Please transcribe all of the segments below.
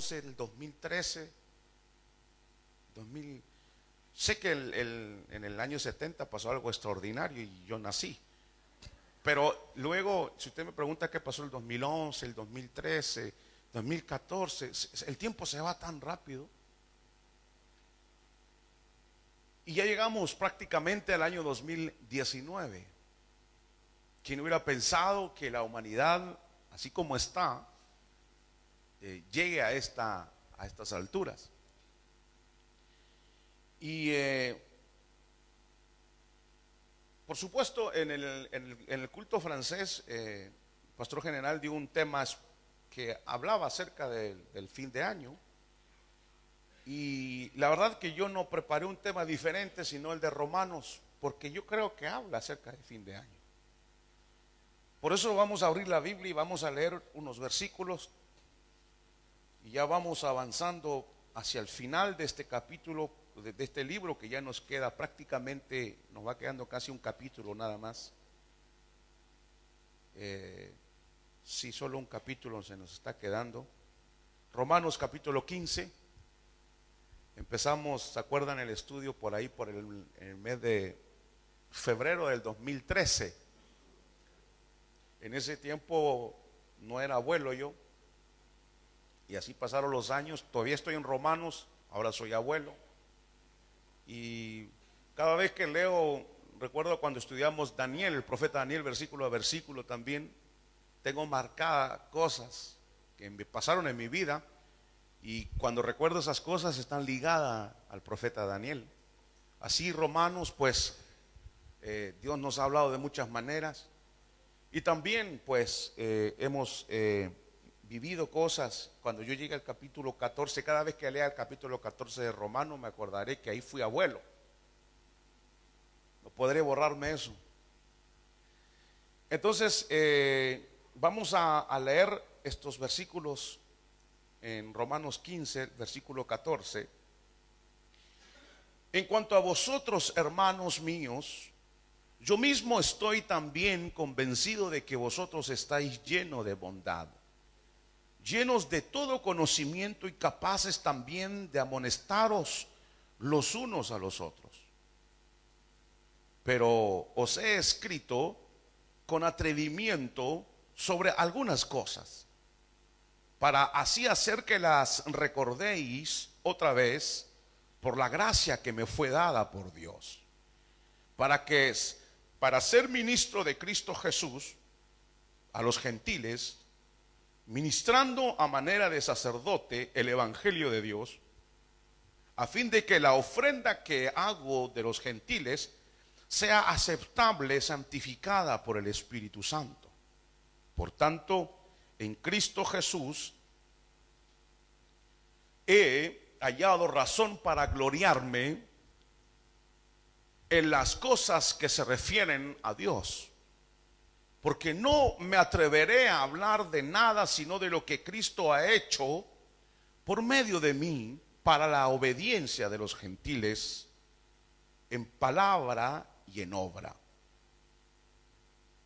2011, el 2013, 2000. Sé que en el año 70 pasó algo extraordinario y yo nací. Pero luego, si usted me pregunta qué pasó el 2011, el 2013, 2014, el tiempo se va tan rápido. Y ya llegamos prácticamente al año 2019. ¿Quién hubiera pensado que la humanidad, así como está, llegue a estas alturas? Y por supuesto, en el culto francés, el pastor general dio un tema que hablaba acerca del fin de año. Y la verdad que yo no preparé un tema diferente, sino el de Romanos, porque yo creo que habla acerca del fin de año. Por eso vamos a abrir la Biblia y vamos a leer unos versículos. Y ya vamos avanzando hacia el final de este capítulo, de este libro, que ya nos queda prácticamente, nos va quedando casi un capítulo nada más. Sí, solo un capítulo se nos está quedando. Romanos capítulo 15. Empezamos, ¿se acuerdan el estudio por ahí por el mes de febrero del 2013? En ese tiempo no era abuelo yo. Y así pasaron los años. Todavía estoy en Romanos, ahora soy abuelo. Y cada vez que leo, recuerdo cuando estudiamos Daniel, el profeta Daniel, versículo a versículo también, tengo marcadas cosas que me pasaron en mi vida. Y cuando recuerdo esas cosas están ligadas al profeta Daniel. Así Romanos, pues Dios nos ha hablado de muchas maneras. Y también pues hemos vivido cosas. Cuando yo llegue al capítulo 14, cada vez que lea el capítulo 14 de Romanos me acordaré que ahí fui abuelo. No podré borrarme eso. Entonces vamos a leer estos versículos en Romanos 15, versículo 14. En cuanto a vosotros, hermanos míos, yo mismo estoy también convencido de que vosotros estáis llenos de bondad, llenos de todo conocimiento y capaces también de amonestaros los unos a los otros. Pero os he escrito con atrevimiento sobre algunas cosas, para así hacer que las recordéis otra vez por la gracia que me fue dada por Dios, para ser ministro de Cristo Jesús a los gentiles, ministrando a manera de sacerdote el evangelio de Dios, a fin de que la ofrenda que hago de los gentiles sea aceptable, santificada por el Espíritu Santo. Por tanto, en Cristo Jesús he hallado razón para gloriarme en las cosas que se refieren a Dios, porque no me atreveré a hablar de nada sino de lo que Cristo ha hecho por medio de mí para la obediencia de los gentiles, en palabra y en obra,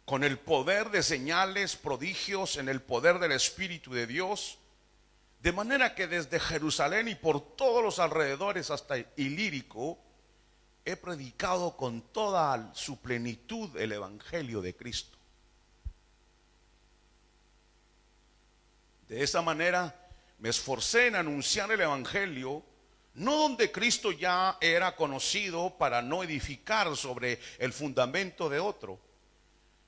con el poder de señales, prodigios, en el poder del Espíritu de Dios, de manera que desde Jerusalén y por todos los alrededores hasta Ilírico he predicado con toda su plenitud el evangelio de Cristo. De esa manera me esforcé en anunciar el evangelio, no donde Cristo ya era conocido, para no edificar sobre el fundamento de otro,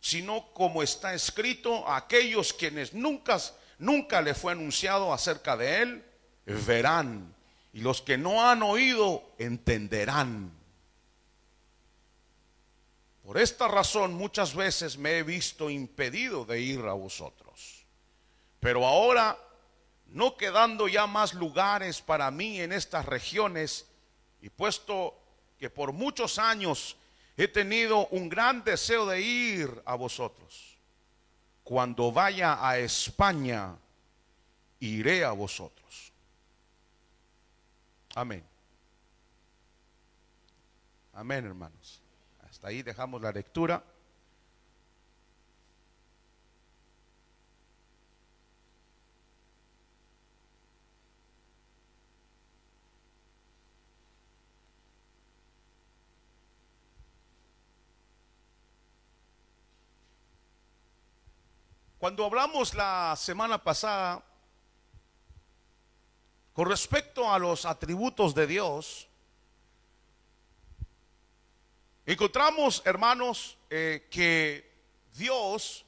sino como está escrito: a aquellos quienes nunca le fue anunciado acerca de él, verán, y los que no han oído, entenderán. Por esta razón muchas veces me he visto impedido de ir a vosotros. Pero ahora, no quedando ya más lugares para mí en estas regiones, y puesto que por muchos años he tenido un gran deseo de ir a vosotros, cuando vaya a España, iré a vosotros. Amén. Amén, hermanos. Hasta ahí dejamos la lectura. Cuando hablamos la semana pasada con respecto a los atributos de Dios, encontramos, hermanos, que Dios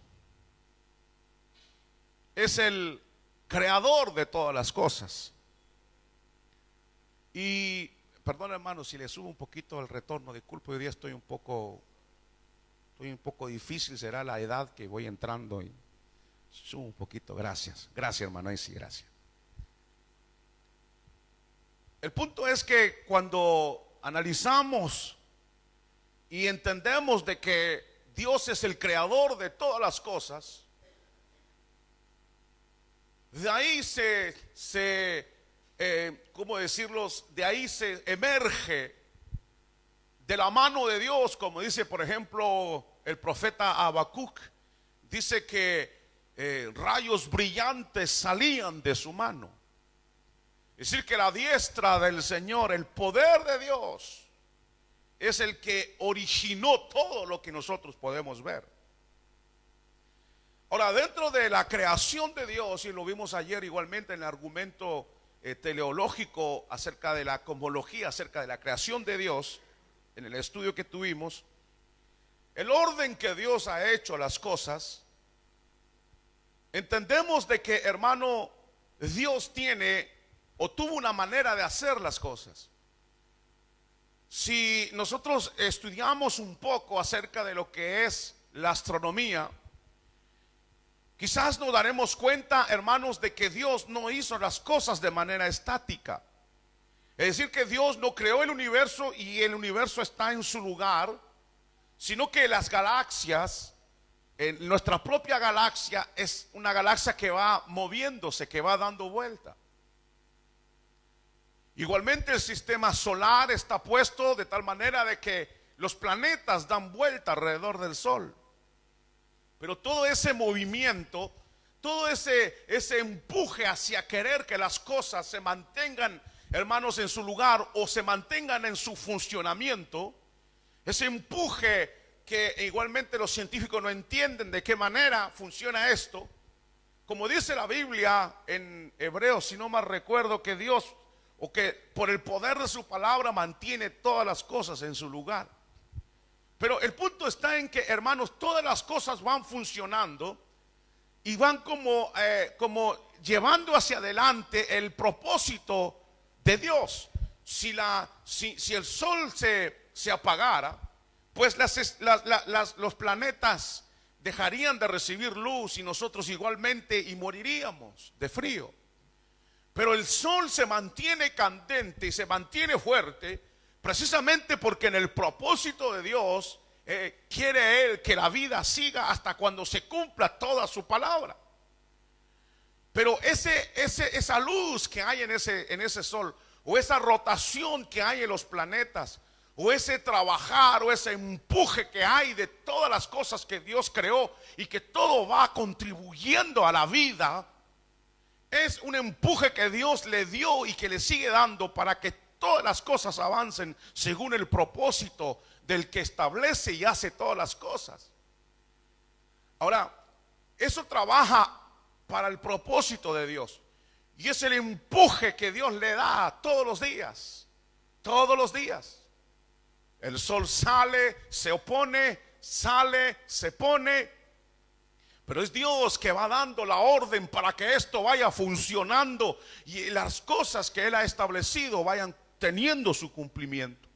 es el creador de todas las cosas. Y, perdón, hermanos, si le subo un poquito el retorno, disculpe, hoy día estoy un poco difícil, será la edad que voy entrando y subo un poquito, gracias, hermano, ahí sí, gracias. El punto es que cuando analizamos y entendemos de que Dios es el creador de todas las cosas, de ahí ¿cómo decirlos? De ahí se emerge de la mano de Dios, como dice por ejemplo el profeta Habacuc, dice que rayos brillantes salían de su mano. Es decir, que la diestra del Señor, el poder de Dios, es el que originó todo lo que nosotros podemos ver. Ahora, dentro de la creación de Dios, y lo vimos ayer igualmente en el argumento teleológico acerca de la cosmología, acerca de la creación de Dios, en el estudio que tuvimos, el orden que Dios ha hecho las cosas, entendemos de que, hermano, Dios tiene o tuvo una manera de hacer las cosas. Si nosotros estudiamos un poco acerca de lo que es la astronomía, quizás nos daremos cuenta, hermanos, de que Dios no hizo las cosas de manera estática. Es decir, que Dios no creó el universo y el universo está en su lugar, sino que las galaxias, nuestra propia galaxia es una galaxia que va moviéndose, que va dando vuelta. Igualmente el sistema solar está puesto de tal manera de que los planetas dan vuelta alrededor del Sol. Pero todo ese movimiento, todo ese empuje hacia querer que las cosas se mantengan, hermanos, en su lugar o se mantengan en su funcionamiento, ese empuje que igualmente los científicos no entienden de qué manera funciona esto. Como dice la Biblia en Hebreos, si no mal recuerdo, que Dios, o que por el poder de su palabra mantiene todas las cosas en su lugar. Pero el punto está en que, hermanos, todas las cosas van funcionando y van como llevando hacia adelante el propósito de Dios. Si el sol se apagara, pues los planetas dejarían de recibir luz y nosotros igualmente y moriríamos de frío. Pero el sol se mantiene candente y se mantiene fuerte precisamente porque en el propósito de Dios quiere Él que la vida siga hasta cuando se cumpla toda su palabra. Pero esa luz que hay en ese sol, o esa rotación que hay en los planetas, o ese trabajar, o ese empuje que hay de todas las cosas que Dios creó y que todo va contribuyendo a la vida, es un empuje que Dios le dio y que le sigue dando para que todas las cosas avancen según el propósito del que establece y hace todas las cosas. Ahora, eso trabaja para el propósito de Dios y es el empuje que Dios le da todos los días. Todos los días. El sol sale, se opone, sale, se pone. Pero es Dios que va dando la orden para que esto vaya funcionando y las cosas que Él ha establecido vayan teniendo su cumplimiento.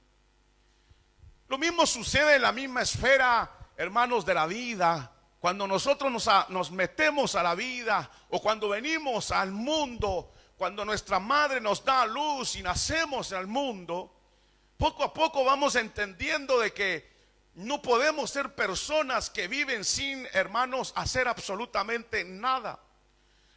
Lo mismo sucede en la misma esfera, hermanos, de la vida. Cuando nosotros nos metemos a la vida o cuando venimos al mundo, cuando nuestra madre nos da luz y nacemos al mundo, poco a poco vamos entendiendo de que no podemos ser personas que viven sin, hermanos, hacer absolutamente nada.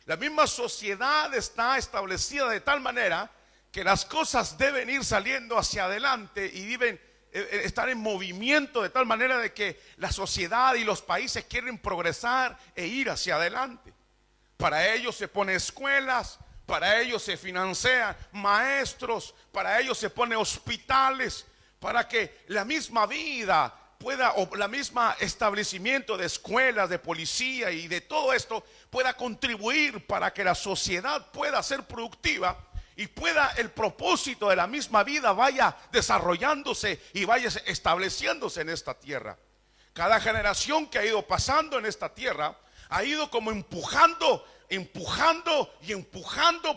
La misma sociedad está establecida de tal manera que las cosas deben ir saliendo hacia adelante y deben estar en movimiento de tal manera de que la sociedad y los países quieren progresar e ir hacia adelante. Para ello se ponen escuelas, para ello se financian maestros, para ello se ponen hospitales, para que la misma vida pueda, o la misma establecimiento de escuelas, de policía y de todo esto pueda contribuir para que la sociedad pueda ser productiva y pueda el propósito de la misma vida vaya desarrollándose y vaya estableciéndose en esta tierra. Cada generación que ha ido pasando en esta tierra ha ido como empujando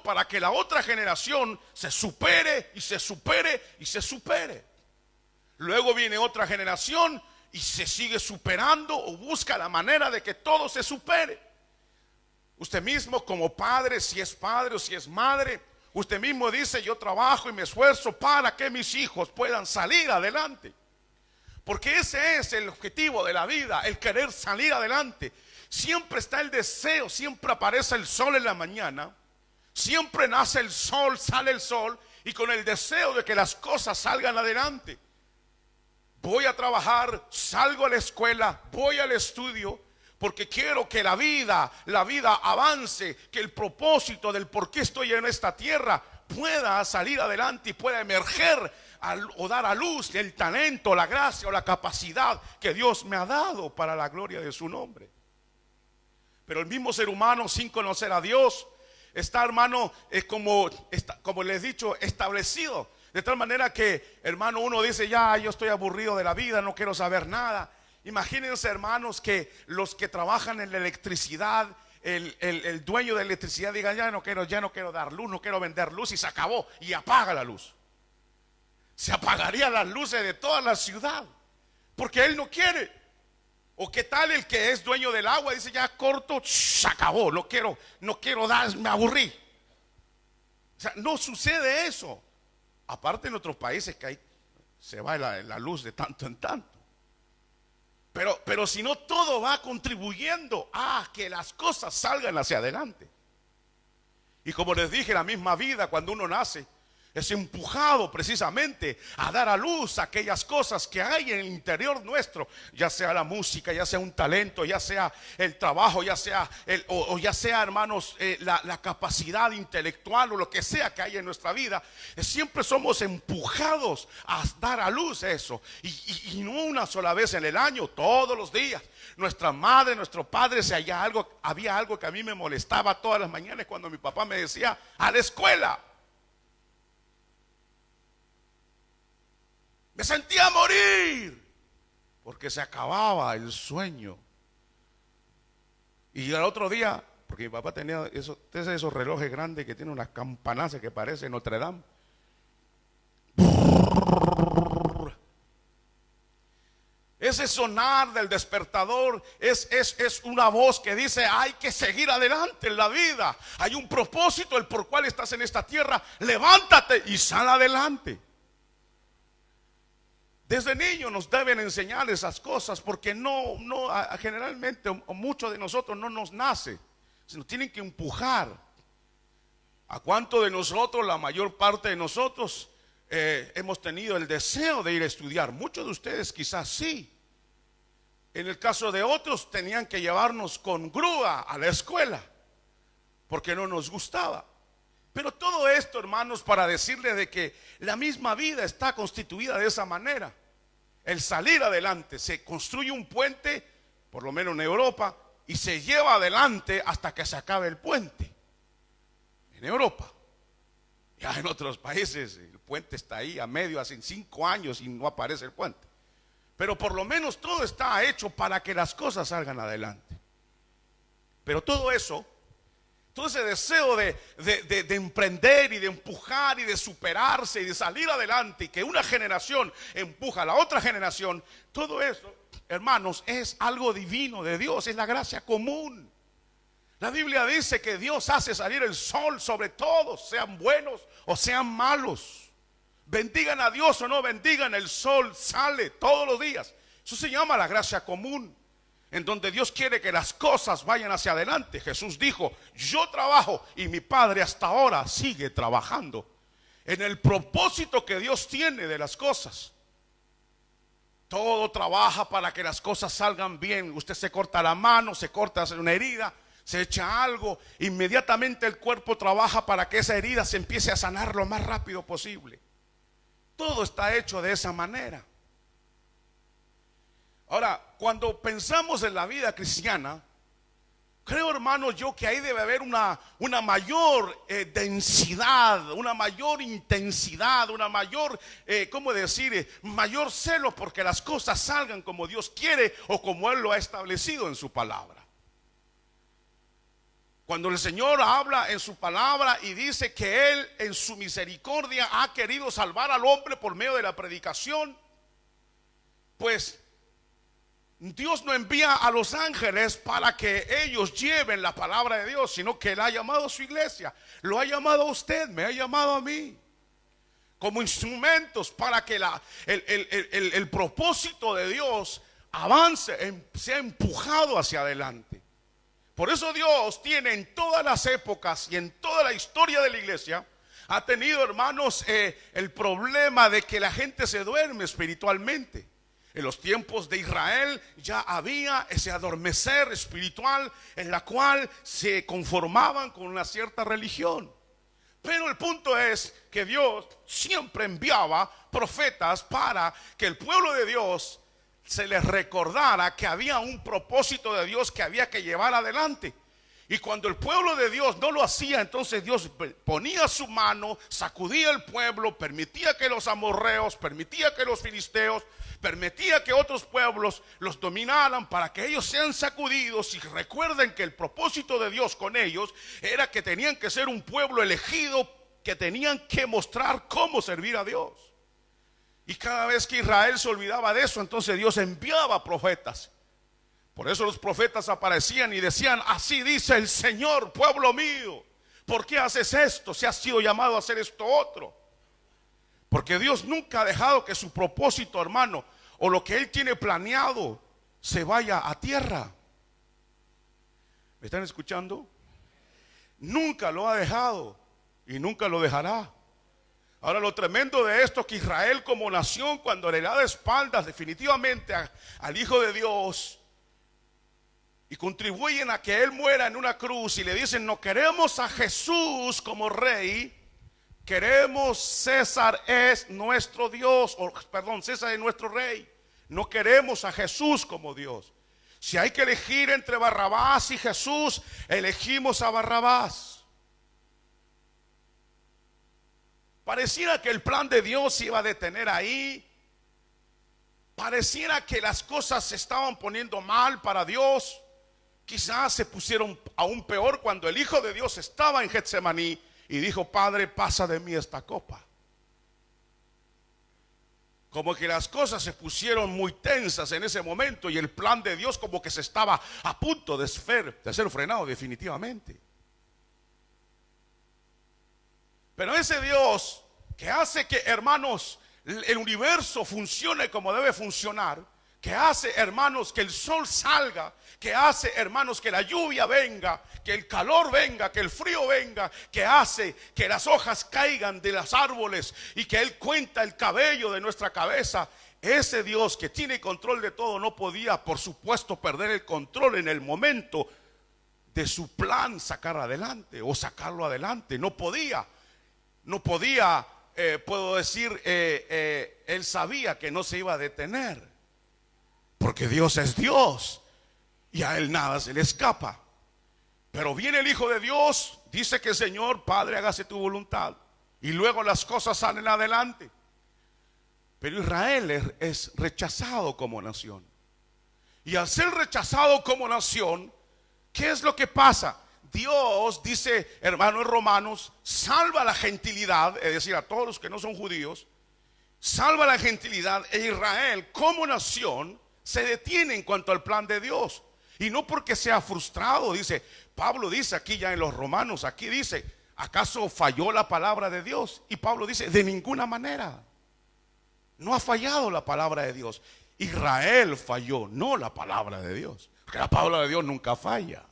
para que la otra generación se supere y se supere y se supere. Luego viene otra generación y se sigue superando o busca la manera de que todo se supere. Usted mismo como padre, si es padre o si es madre, usted mismo dice: yo trabajo y me esfuerzo para que mis hijos puedan salir adelante. Porque ese es el objetivo de la vida, el querer salir adelante. Siempre está el deseo, siempre aparece el sol en la mañana, siempre nace el sol, sale el sol, y con el deseo de que las cosas salgan adelante. Voy a trabajar, salgo a la escuela, voy al estudio, porque quiero que la vida avance, que el propósito del por qué estoy en esta tierra pueda salir adelante y pueda emerger o dar a luz el talento, la gracia o la capacidad que Dios me ha dado para la gloria de su nombre. Pero el mismo ser humano, sin conocer a Dios, está, hermano, como les he dicho, establecido. De tal manera que, hermano, uno dice: ya, yo estoy aburrido de la vida, no quiero saber nada. Imagínense, hermanos, que los que trabajan en la electricidad, el dueño de la electricidad diga: ya no quiero dar luz, no quiero vender luz, y se acabó, y apaga la luz. Se apagarían las luces de toda la ciudad, porque él no quiere. O qué tal el que es dueño del agua, dice: ya corto, se acabó, no quiero dar, me aburrí. O sea, no sucede eso. Aparte en otros países que se va la luz de tanto en tanto. Pero si no, todo va contribuyendo a que las cosas salgan hacia adelante. Y como les dije, la misma vida, cuando uno nace, es empujado precisamente a dar a luz aquellas cosas que hay en el interior nuestro, ya sea la música, ya sea un talento, ya sea el trabajo, ya sea hermanos, la capacidad intelectual o lo que sea que hay en nuestra vida. Siempre somos empujados a dar a luz eso, y no una sola vez en el año, todos los días. Nuestra madre, nuestro padre, si había algo que a mí me molestaba todas las mañanas, cuando mi papá me decía: a la escuela. Me sentía a morir, porque se acababa el sueño. Y al otro día, porque mi papá tenía esos relojes grandes que tienen unas campanazas que parecen Notre Dame. Ese sonar del despertador es una voz que dice: hay que seguir adelante en la vida. Hay un propósito el por cual estás en esta tierra. Levántate y sal adelante. Desde niños nos deben enseñar esas cosas, porque generalmente muchos de nosotros no nos nace, sino tienen que empujar. ¿A cuánto de nosotros, la mayor parte de nosotros, hemos tenido el deseo de ir a estudiar? Muchos de ustedes quizás sí. En el caso de otros, tenían que llevarnos con grúa a la escuela, porque no nos gustaba. Pero todo esto, hermanos, para decirle de que la misma vida está constituida de esa manera. El salir adelante, se construye un puente, por lo menos en Europa, y se lleva adelante hasta que se acabe el puente. En Europa. Ya en otros países el puente está ahí a medio, hace 5 años y no aparece el puente. Pero por lo menos todo está hecho para que las cosas salgan adelante. Pero todo eso, todo ese deseo de emprender y de empujar y de superarse y de salir adelante, y que una generación empuja a la otra generación, todo eso, hermanos, es algo divino de Dios, es la gracia común. La Biblia dice que Dios hace salir el sol sobre todos, sean buenos o sean malos. Bendigan a Dios o no bendigan, el sol sale todos los días. Eso se llama la gracia común, en donde Dios quiere que las cosas vayan hacia adelante. Jesús dijo: yo trabajo y mi Padre hasta ahora sigue trabajando en el propósito que Dios tiene de las cosas. Todo trabaja para que las cosas salgan bien. Usted se corta la mano, se corta una herida, se echa algo, inmediatamente el cuerpo trabaja para que esa herida se empiece a sanar lo más rápido posible. Todo está hecho de esa manera. Ahora, cuando pensamos en la vida cristiana, creo, hermanos, yo que ahí debe haber una mayor densidad, una mayor intensidad, una mayor, ¿cómo decir? Mayor celo porque las cosas salgan como Dios quiere o como Él lo ha establecido en su palabra. Cuando el Señor habla en su palabra y dice que Él en su misericordia ha querido salvar al hombre por medio de la predicación, pues Dios no envía a los ángeles para que ellos lleven la palabra de Dios, sino que Él ha llamado a su iglesia, lo ha llamado a usted, me ha llamado a mí, como instrumentos para que el propósito de Dios avance, sea empujado hacia adelante. Por eso Dios tiene en todas las épocas y en toda la historia de la iglesia, ha tenido, hermanos, el problema de que la gente se duerme espiritualmente. En los tiempos de Israel ya había ese adormecer espiritual en la cual se conformaban con una cierta religión. Pero el punto es que Dios siempre enviaba profetas para que el pueblo de Dios se les recordara que había un propósito de Dios que había que llevar adelante. Y cuando el pueblo de Dios no lo hacía, entonces Dios ponía su mano, sacudía el pueblo, permitía que los amorreos, permitía que los filisteos, permitía que otros pueblos los dominaran para que ellos sean sacudidos. Y recuerden que el propósito de Dios con ellos era que tenían que ser un pueblo elegido, que tenían que mostrar cómo servir a Dios. Y cada vez que Israel se olvidaba de eso, entonces Dios enviaba profetas. Por eso los profetas aparecían y decían: así dice el Señor, pueblo mío, ¿por qué haces esto? Si has sido llamado a hacer esto otro. Porque Dios nunca ha dejado que su propósito, hermano, o lo que Él tiene planeado, se vaya a tierra. ¿Me están escuchando? Nunca lo ha dejado y nunca lo dejará. Ahora, lo tremendo de esto es que Israel como nación, cuando le da de espaldas definitivamente al Hijo de Dios, y contribuyen a que Él muera en una cruz, y le dicen: no queremos a Jesús como rey, queremos César es nuestro Dios, o perdón, César es nuestro rey, no queremos a Jesús como Dios. Si hay que elegir entre Barrabás y Jesús, elegimos a Barrabás. Pareciera que el plan de Dios se iba a detener ahí. Pareciera que las cosas se estaban poniendo mal para Dios. Quizás se pusieron aún peor cuando el Hijo de Dios estaba en Getsemaní y dijo: Padre, pasa de mí esta copa. Como que las cosas se pusieron muy tensas en ese momento y el plan de Dios como que se estaba a punto de ser frenado definitivamente. Pero ese Dios que hace que, hermanos, el universo funcione como debe funcionar, que hace, hermanos, que el sol salga, que hace, hermanos, que la lluvia venga, que el calor venga, que el frío venga, que hace que las hojas caigan de los árboles y que Él cuenta el cabello de nuestra cabeza. Ese Dios que tiene control de todo no podía, por supuesto, perder el control en el momento de su plan sacar adelante o sacarlo adelante. No podía, puedo decir, Él sabía que no se iba a detener. Porque Dios es Dios y a Él nada se le escapa. Pero viene el Hijo de Dios, dice que: Señor, Padre, hágase tu voluntad. Y luego las cosas salen adelante. Pero Israel es rechazado como nación. Y al ser rechazado como nación, ¿qué es lo que pasa? Dios, dice, hermano, en Romanos, salva a la gentilidad, es decir, a todos los que no son judíos. Salva a la gentilidad, e Israel como nación se detiene en cuanto al plan de Dios. Y no porque sea frustrado, dice, Pablo dice aquí ya en los Romanos, aquí dice: ¿acaso falló la palabra de Dios? Y Pablo dice: de ninguna manera. No ha fallado la palabra de Dios. Israel falló, no la palabra de Dios. Porque la palabra de Dios nunca falla.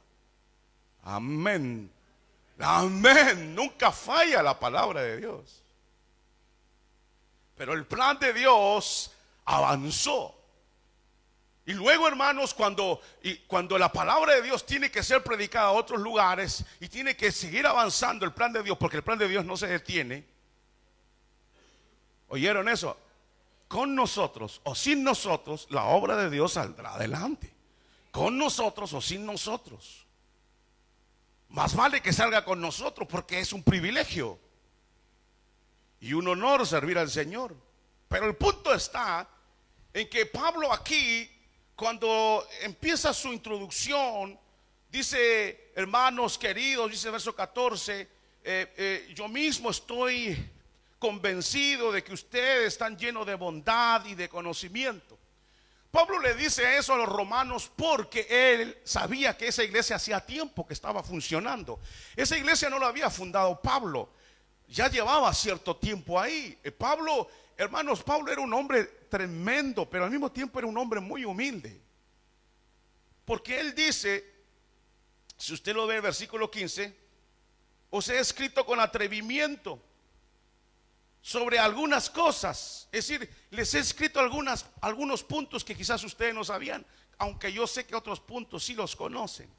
Amén. Amén. Nunca falla la palabra de Dios. Pero el plan de Dios avanzó. Y luego, hermanos, cuando la palabra de Dios tiene que ser predicada a otros lugares y tiene que seguir avanzando el plan de Dios, porque el plan de Dios no se detiene. ¿Oyeron eso? con nosotros o sin nosotros, la obra de Dios saldrá adelante. Con nosotros o sin nosotros. Más vale que salga con nosotros, porque es un privilegio y un honor servir al Señor. Pero el punto está en que Pablo aquí, cuando empieza su introducción, dice: hermanos queridos, dice el verso 14, yo mismo estoy convencido de que ustedes están llenos de bondad y de conocimiento. Pablo le dice eso a los romanos porque él sabía que esa iglesia hacía tiempo que estaba funcionando. Esa iglesia no la había fundado Pablo, ya llevaba cierto tiempo ahí. Pablo, hermanos, Pablo era un hombre tremendo, pero al mismo tiempo era un hombre muy humilde. Porque él dice, si usted lo ve en el versículo 15, os he escrito con atrevimiento sobre algunas cosas, es decir, les he escrito algunos puntos que quizás ustedes no sabían, aunque yo sé que otros puntos sí los conocen.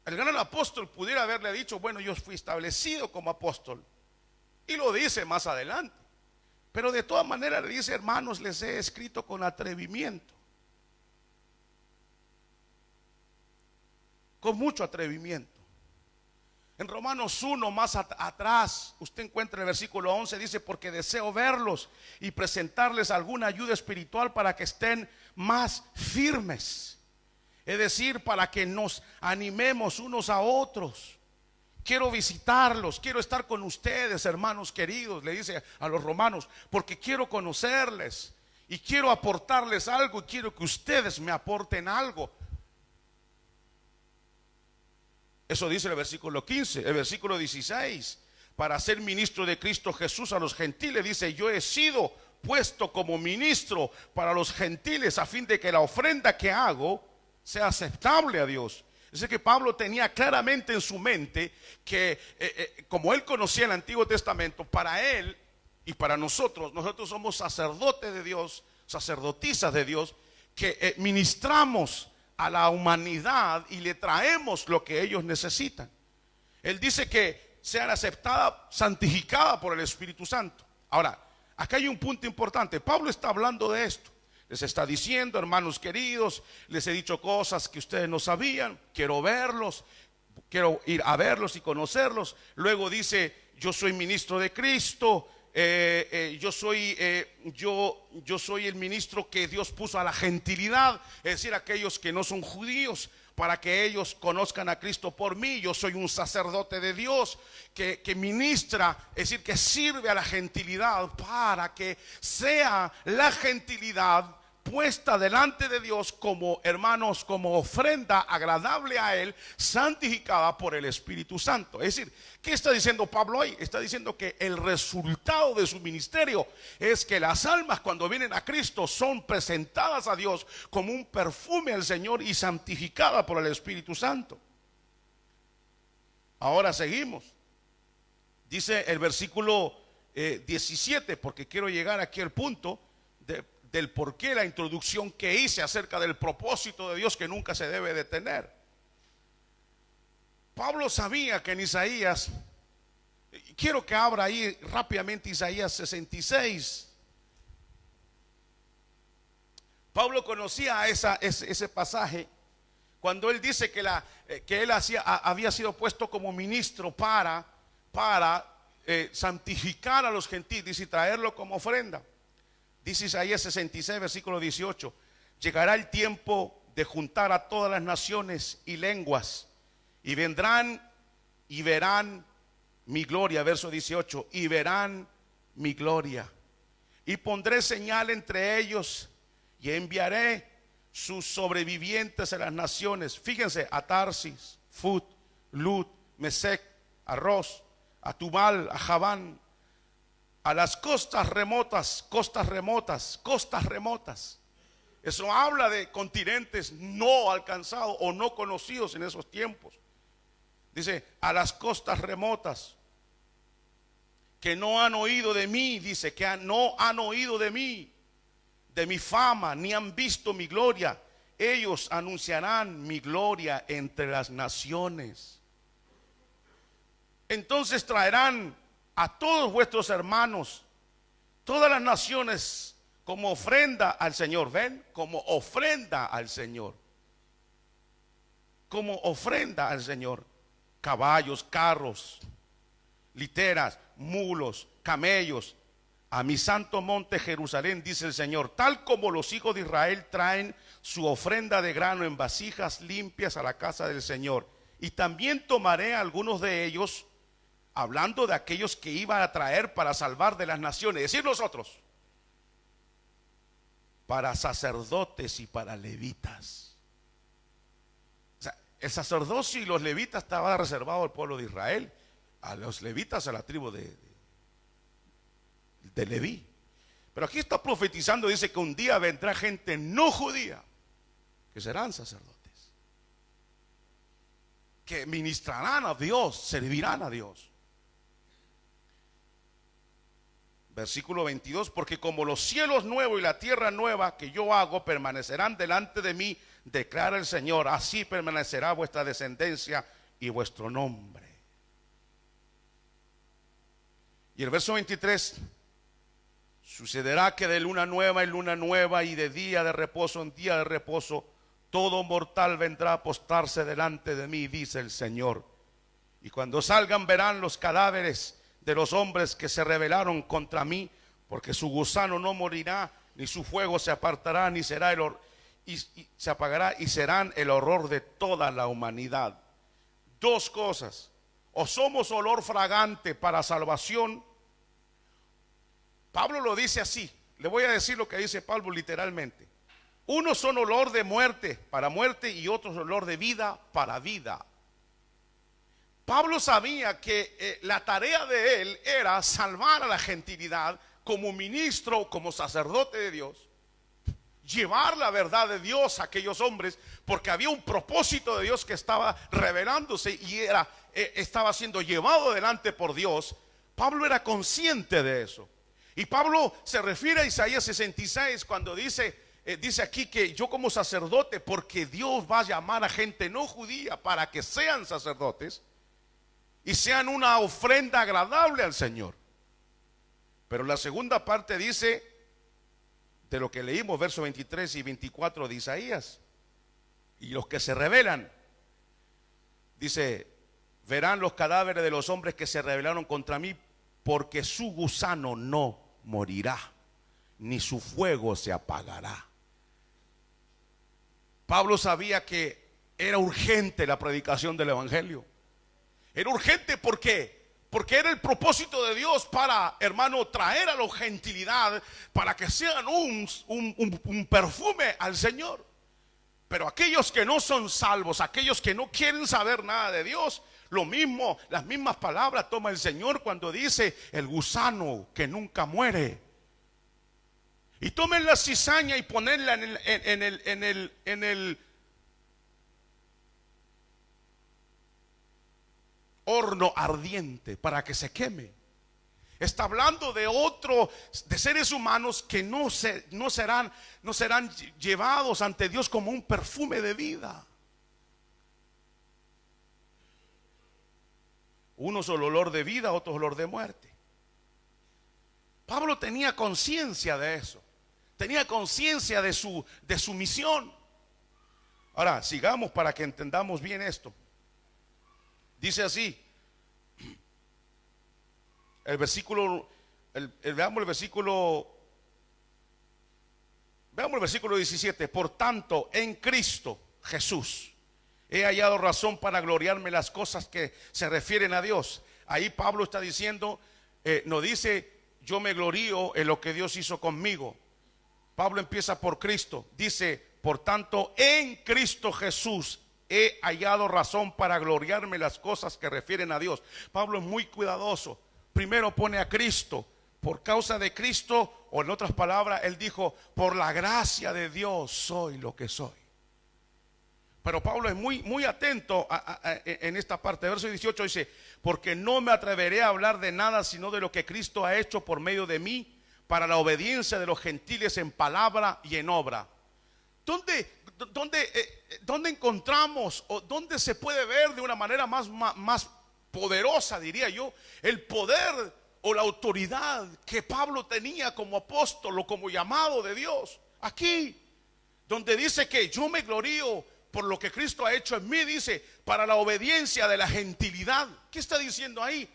El gran apóstol pudiera haberle dicho: bueno, yo fui establecido como apóstol, y lo dice más adelante, pero de todas maneras le dice: hermanos, les he escrito con atrevimiento, con mucho atrevimiento. En Romanos 1, más atrás, usted encuentra el versículo 11, dice: porque deseo verlos y presentarles alguna ayuda espiritual para que estén más firmes. Es decir, para que nos animemos unos a otros. Quiero visitarlos, quiero estar con ustedes, hermanos queridos, le dice a los romanos, porque quiero conocerles y quiero aportarles algo y quiero que ustedes me aporten algo. Eso dice el versículo 15. El versículo 16, para ser ministro de Cristo Jesús a los gentiles, dice: yo he sido puesto como ministro para los gentiles a fin de que la ofrenda que hago sea aceptable a Dios. Es decir, que Pablo tenía claramente en su mente que como él conocía el Antiguo Testamento, para él y para nosotros somos sacerdotes de Dios, sacerdotisas de Dios, que ministramos a la humanidad y le traemos lo que ellos necesitan. Él dice que sean aceptadas, santificadas por el Espíritu Santo. Ahora, acá hay un punto importante. Pablo está hablando de esto. Les está diciendo: hermanos queridos, les he dicho cosas que ustedes no sabían, quiero verlos, quiero ir a verlos y conocerlos. Luego dice: yo soy ministro de Cristo. Yo soy el ministro que Dios puso a la gentilidad, es decir, aquellos que no son judíos, para que ellos conozcan a Cristo por mí. Yo soy un sacerdote de Dios que ministra, es decir, que sirve a la gentilidad, para que sea la gentilidad puesta delante de Dios como, hermanos, como ofrenda agradable a Él, santificada por el Espíritu Santo. Es decir, ¿qué está diciendo Pablo ahí? Está diciendo que el resultado de su ministerio es que las almas, cuando vienen a Cristo, son presentadas a Dios como un perfume al Señor y santificadas por el Espíritu Santo. Ahora seguimos. Dice el versículo 17, porque quiero llegar aquí al punto del por qué la introducción que hice acerca del propósito de Dios que nunca se debe detener. Pablo sabía que en Isaías, quiero que abra ahí rápidamente Isaías 66. Pablo conocía ese pasaje cuando él dice que él había sido puesto como ministro para santificar a los gentiles y traerlo como ofrenda. Dice Isaías 66, versículo 18: llegará el tiempo de juntar a todas las naciones y lenguas, y vendrán y verán mi gloria. Verso 18: y verán mi gloria, y pondré señal entre ellos, y enviaré sus sobrevivientes a las naciones. Fíjense: a Tarsis, Fut, Lut, Mesec, a Ros, a Tubal, a Javán, a las costas remotas, costas remotas, costas remotas. Eso habla de continentes no alcanzados o no conocidos en esos tiempos. Dice: a las costas remotas, que no han oído de mí, dice, que no han oído de mí, de mi fama, ni han visto mi gloria. Ellos anunciarán mi gloria entre las naciones. Entonces traerán a todos vuestros hermanos Todas las naciones como ofrenda al Señor. ¿Ven? Como ofrenda al Señor. Como ofrenda al Señor. Caballos, carros, literas, mulos, camellos, a mi santo monte Jerusalén, dice el Señor, tal como los hijos de Israel traen su ofrenda de grano en vasijas limpias a la casa del Señor. Y también tomaré a algunos de ellos, hablando de aquellos que iban a traer para salvar de las naciones, es decir, nosotros, para sacerdotes y para levitas. O sea, el sacerdocio y los levitas estaba reservado al pueblo de Israel, a los levitas, a la tribu de Leví. Pero aquí está profetizando, dice que un día vendrá gente no judía que serán sacerdotes, que ministrarán a Dios, servirán a Dios. Versículo 22, porque como los cielos nuevos y la tierra nueva que yo hago permanecerán delante de mí, declara el Señor, así permanecerá vuestra descendencia y vuestro nombre. Y el verso 23, sucederá que de luna nueva en luna nueva y de día de reposo en día de reposo, todo mortal vendrá a postarse delante de mí, dice el Señor. Y cuando salgan verán los cadáveres de los hombres que se rebelaron contra mí, porque su gusano no morirá, ni su fuego se apartará, ni será y se apagará, y serán el horror de toda la humanidad. Dos cosas: o somos olor fragante para salvación. Pablo lo dice así, le voy a decir lo que dice Pablo literalmente. Unos son olor de muerte para muerte y otros olor de vida para vida. Pablo sabía que la tarea de él era salvar a la gentilidad como ministro, como sacerdote de Dios, llevar la verdad de Dios a aquellos hombres, porque había un propósito de Dios que estaba revelándose y estaba siendo llevado adelante por Dios. Pablo era consciente de eso. Y Pablo se refiere a Isaías 66 cuando dice aquí que yo como sacerdote, porque Dios va a llamar a gente no judía para que sean sacerdotes y sean una ofrenda agradable al Señor. Pero la segunda parte dice de lo que leímos, versos 23 y 24 de Isaías: y los que se rebelan, dice, verán los cadáveres de los hombres que se rebelaron contra mí, porque su gusano no morirá, ni su fuego se apagará. Pablo sabía que era urgente la predicación del evangelio. Era urgente porque era el propósito de Dios para, hermano, traer a la gentilidad para que sean un perfume al Señor. Pero aquellos que no son salvos, aquellos que no quieren saber nada de Dios, lo mismo, las mismas palabras toma el Señor cuando dice el gusano que nunca muere. Y tomen la cizaña y ponenla en el horno ardiente para que se queme. Está hablando de seres humanos que no serán llevados ante Dios como un perfume de vida. Unos el olor de vida, otros olor de muerte. Pablo tenía conciencia de eso. Tenía conciencia de su misión. Ahora, sigamos para que entendamos bien esto. Dice así, veamos el versículo 17. Por tanto, en Cristo Jesús he hallado razón para gloriarme las cosas que se refieren a Dios. Ahí Pablo está diciendo, no dice yo me glorío en lo que Dios hizo conmigo. Pablo empieza por Cristo. Dice, por tanto, en Cristo Jesús he hallado razón para gloriarme las cosas que refieren a Dios. Pablo es muy cuidadoso. Primero pone a Cristo. Por causa de Cristo, o en otras palabras, él dijo, por la gracia de Dios soy lo que soy. Pero Pablo es muy atento en esta parte. Verso 18 dice, porque no me atreveré a hablar de nada sino de lo que Cristo ha hecho por medio de mí, para la obediencia de los gentiles en palabra y en obra. ¿Dónde encontramos o dónde se puede ver de una manera más poderosa, diría yo, el poder o la autoridad que Pablo tenía como apóstol o como llamado de Dios. Aquí, donde dice que yo me glorío por lo que Cristo ha hecho en mí, dice, para la obediencia de la gentilidad. ¿Qué está diciendo ahí?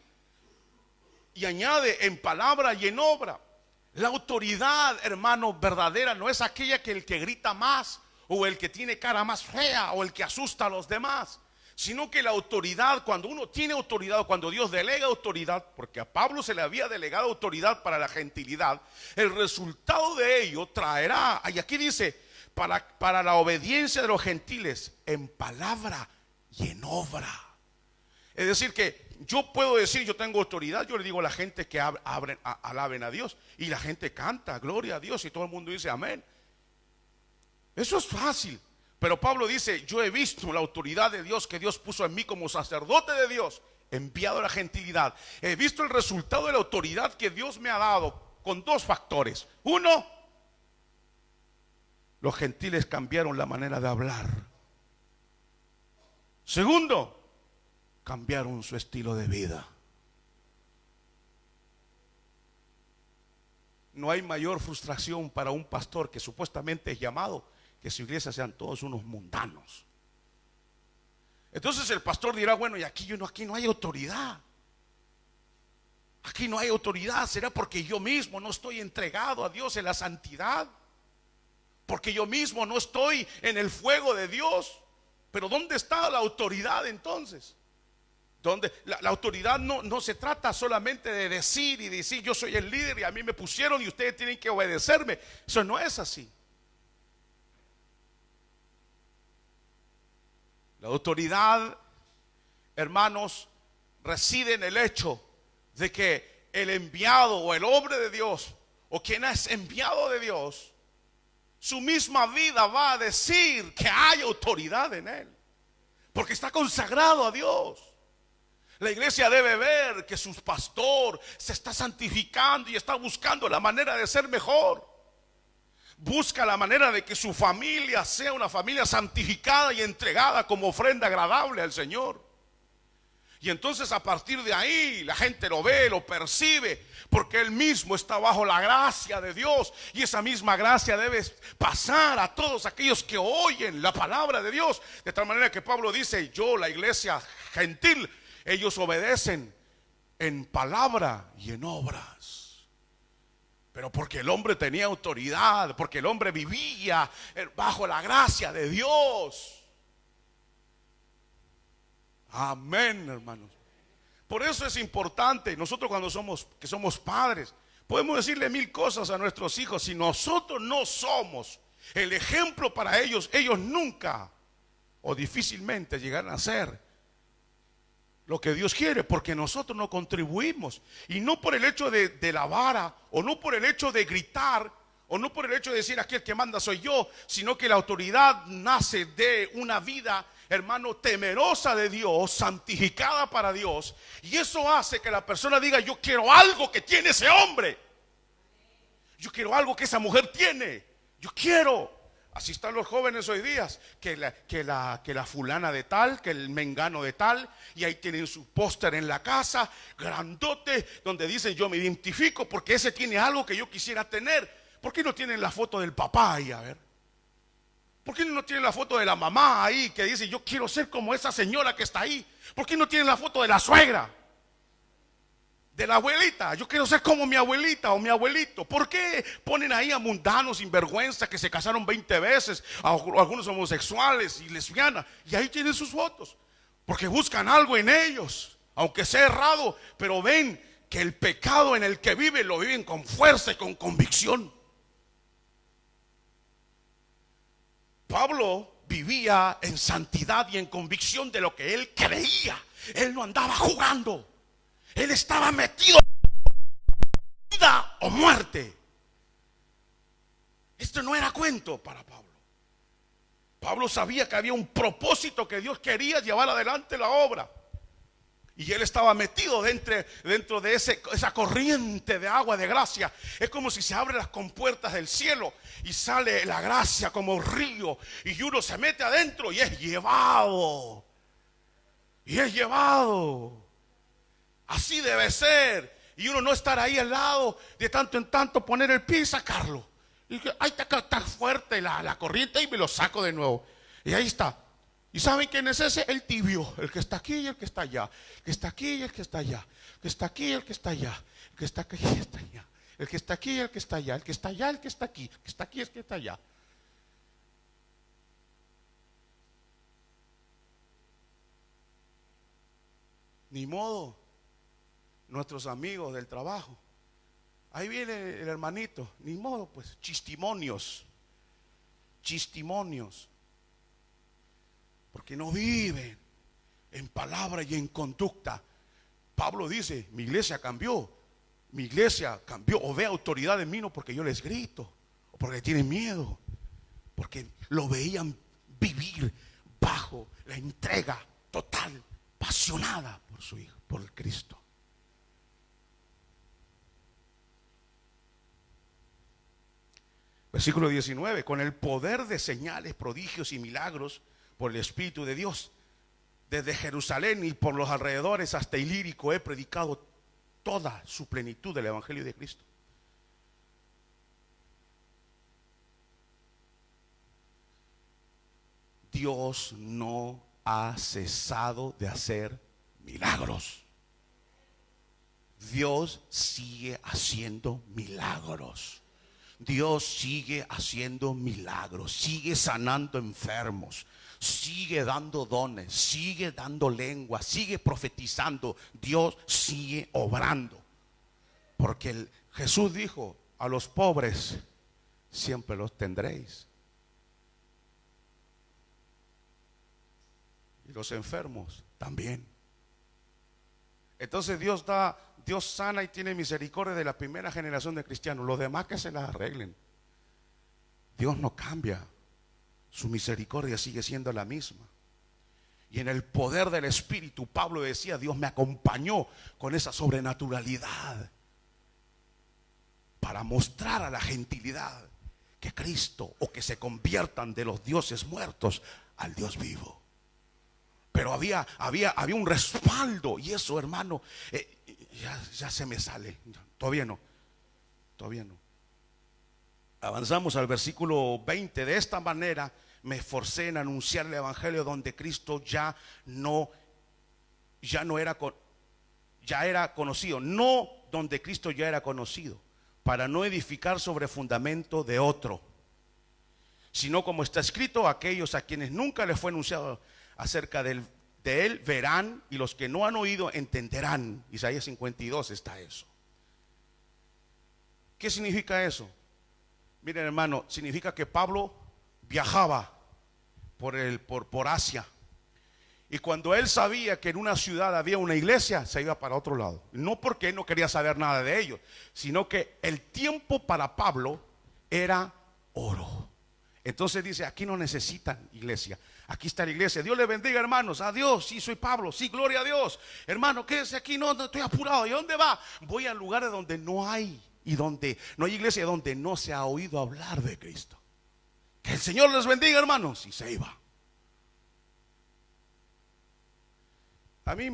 Y añade, en palabra y en obra. La autoridad, hermano, verdadera no es aquella que el que grita más, o el que tiene cara más fea, o el que asusta a los demás, sino que la autoridad, cuando uno tiene autoridad, cuando Dios delega autoridad, porque a Pablo se le había delegado autoridad para la gentilidad, el resultado de ello traerá, y aquí dice, para la obediencia de los gentiles, en palabra y en obra. Es decir que yo puedo decir, yo tengo autoridad, yo le digo a la gente que alaben a Dios, y la gente canta, gloria a Dios, y todo el mundo dice amén. Eso es fácil. Pero Pablo dice, yo he visto la autoridad de Dios que Dios puso en mí como sacerdote de Dios, enviado a la gentilidad. He visto el resultado de la autoridad que Dios me ha dado con dos factores. Uno, los gentiles cambiaron la manera de hablar. Segundo, cambiaron su estilo de vida. No hay mayor frustración para un pastor que supuestamente es llamado que su iglesia sean todos unos mundanos. Entonces el pastor dirá, bueno, y aquí no hay autoridad. Aquí no hay autoridad. ¿Será porque yo mismo no estoy entregado a Dios en la santidad? Porque yo mismo no estoy en el fuego de Dios. Pero ¿dónde está la autoridad entonces? Donde la autoridad no se trata solamente de decir y decir yo soy el líder y a mí me pusieron y ustedes tienen que obedecerme. Eso no es así. La autoridad, hermanos, reside en el hecho de que el enviado o el hombre de Dios o quien es enviado de Dios, su misma vida va a decir que hay autoridad en él, porque está consagrado a Dios. La iglesia debe ver que su pastor se está santificando y está buscando la manera de ser mejor. Busca la manera de que su familia sea una familia santificada y entregada como ofrenda agradable al Señor. Y entonces a partir de ahí la gente lo ve, lo percibe, porque él mismo está bajo la gracia de Dios. Y esa misma gracia debe pasar a todos aquellos que oyen la palabra de Dios. De tal manera que Pablo dice, yo, la iglesia gentil, ellos obedecen en palabra y en obras. Pero porque el hombre tenía autoridad, porque el hombre vivía bajo la gracia de Dios. Amén, hermanos. Por eso es importante, nosotros cuando somos padres, podemos decirle mil cosas a nuestros hijos. Si nosotros no somos el ejemplo para ellos, ellos nunca o difícilmente llegarán a ser lo que Dios quiere, porque nosotros no contribuimos. Y no por el hecho de la vara, o no por el hecho de gritar, o no por el hecho de decir aquí el que manda soy yo, sino que la autoridad nace de una vida, hermano, temerosa de Dios, santificada para Dios. Y eso hace que la persona diga, yo quiero algo que tiene ese hombre, yo quiero algo que esa mujer tiene, yo quiero. Así están los jóvenes hoy día, que la fulana de tal, que el mengano de tal, y ahí tienen su póster en la casa, grandote, donde dicen yo me identifico porque ese tiene algo que yo quisiera tener. ¿Por qué no tienen la foto del papá ahí? A ver, ¿por qué no tienen la foto de la mamá ahí que dice yo quiero ser como esa señora que está ahí? ¿Por qué no tienen la foto de la suegra? De la abuelita, yo quiero ser como mi abuelita o mi abuelito. ¿Por qué ponen ahí a mundanos sinvergüenza que se casaron 20 veces, a algunos homosexuales y lesbianas, y ahí tienen sus fotos? Porque buscan algo en ellos, aunque sea errado, pero ven que el pecado en el que viven lo viven con fuerza y con convicción. Pablo vivía en santidad y en convicción de lo que él creía. Él no andaba jugando. Él estaba metido en vida o muerte. Esto no era cuento para Pablo. Pablo sabía que había un propósito, que Dios quería llevar adelante la obra. Y él estaba metido dentro de esa corriente de agua de gracia. Es como si se abren las compuertas del cielo y sale la gracia como río. Y uno se mete adentro y es llevado. Y es llevado. Así debe ser. Y uno no estar ahí al lado, de tanto en tanto poner el pie y sacarlo. Y que, ay, está fuerte la corriente y me lo saco de nuevo. Y ahí está. ¿Y saben quién es ese? El tibio, el que está aquí y el que está allá. El que está aquí y el que está allá. El que está aquí y el que está allá. El que está aquí y el que está allá. El que está aquí y el que está allá. El que está allá, el que está aquí. El que está aquí y el que está allá. Ni modo. Nuestros amigos del trabajo. Ahí viene el hermanito. Ni modo, pues. Chistimonios. Chistimonios. Porque no viven en palabra y en conducta. Pablo dice, mi iglesia cambió. Mi iglesia cambió. O ve autoridad en mí, no porque yo les grito. O porque tienen miedo. Porque lo veían vivir bajo la entrega total, apasionada por su Hijo, por el Cristo. Versículo 19, con el poder de señales, prodigios y milagros por el Espíritu de Dios, desde Jerusalén y por los alrededores hasta Ilírico he predicado toda su plenitud del Evangelio de Cristo. Dios no ha cesado de hacer milagros. Dios sigue haciendo milagros. Dios sigue haciendo milagros, sigue sanando enfermos, sigue dando dones, sigue dando lengua, sigue profetizando. Dios sigue obrando. Porque Jesús dijo, a los pobres siempre los tendréis. Y los enfermos también. Entonces Dios sana y tiene misericordia de la primera generación de cristianos. Los demás que se las arreglen. Dios no cambia. Su misericordia sigue siendo la misma. Y en el poder del Espíritu, Pablo decía, Dios me acompañó con esa sobrenaturalidad para mostrar a la gentilidad que Cristo, o que se conviertan de los dioses muertos al Dios vivo. Pero había un respaldo. Y eso, hermano, ya se me sale. Todavía no. Avanzamos al versículo 20. De esta manera me esforcé en anunciar el evangelio donde Cristo ya era conocido. No donde Cristo ya era conocido, para no edificar sobre fundamento de otro, sino como está escrito, aquellos a quienes nunca les fue anunciado acerca de él verán, y los que no han oído entenderán. Isaías 52 está eso. ¿Qué significa eso? Miren, hermano, significa que Pablo viajaba por Asia, y cuando él sabía que en una ciudad había una iglesia, se iba para otro lado. No porque él no quería saber nada de ellos, sino que el tiempo para Pablo era oro. Entonces dice, aquí no necesitan iglesia, aquí está la iglesia. Dios les bendiga, hermanos. Adiós, sí, soy Pablo, sí, gloria a Dios. Hermano, quédese aquí, no estoy apurado. ¿Y dónde va? Voy a lugares donde no hay, y donde no hay iglesia, donde no se ha oído hablar de Cristo. Que el Señor les bendiga, hermanos. Y se iba. A mí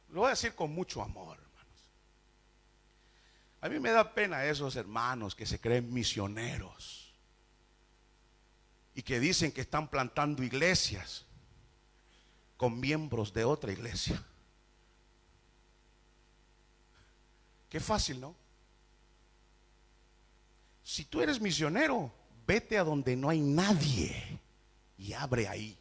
lo voy a decir con mucho amor, hermanos. A mí me da pena esos hermanos que se creen misioneros y que dicen que están plantando iglesias con miembros de otra iglesia. Qué fácil, ¿no? Si tú eres misionero, vete a donde no hay nadie y abre ahí.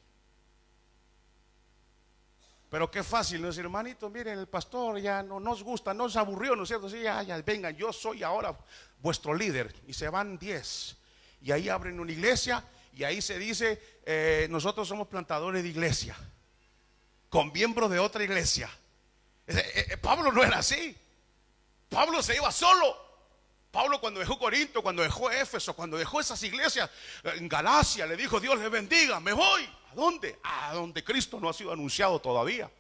Pero qué fácil, ¿no? Decir, hermanito, miren, el pastor ya no nos gusta, nos aburrió, ¿no es cierto? Sí, ya, vengan, yo soy ahora vuestro líder. Y se van 10. Y ahí abren una iglesia. Y ahí se dice, nosotros somos plantadores de iglesia, con miembros de otra iglesia. Pablo no era así. Pablo se iba solo. Pablo, cuando dejó Corinto, cuando dejó Éfeso, cuando dejó esas iglesias en Galacia, le dijo, Dios les bendiga, me voy. ¿A dónde? A donde Cristo no ha sido anunciado todavía,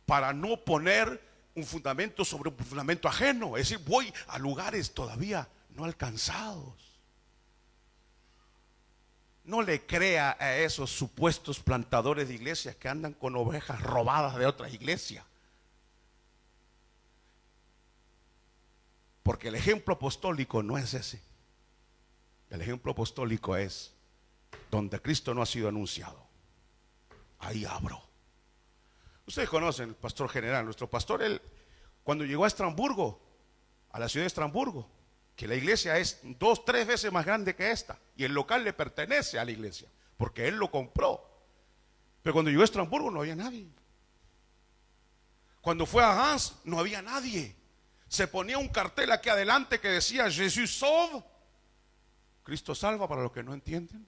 para no poner un fundamento sobre un fundamento ajeno. Es decir, voy a lugares todavía no alcanzados. No le crea a esos supuestos plantadores de iglesias que andan con ovejas robadas de otras iglesias. Porque el ejemplo apostólico no es ese. El ejemplo apostólico es donde Cristo no ha sido anunciado. Ahí abro. Ustedes conocen el pastor general, nuestro pastor, él, cuando llegó a Estrasburgo, a la ciudad de Estrasburgo, que la iglesia es 2, 3 veces más grande que esta, y el local le pertenece a la iglesia, porque él lo compró. Pero cuando llegó a Estrasburgo no había nadie. Cuando fue a Hans no había nadie. Se ponía un cartel aquí adelante que decía Jesús sauve, Cristo salva para los que no entienden.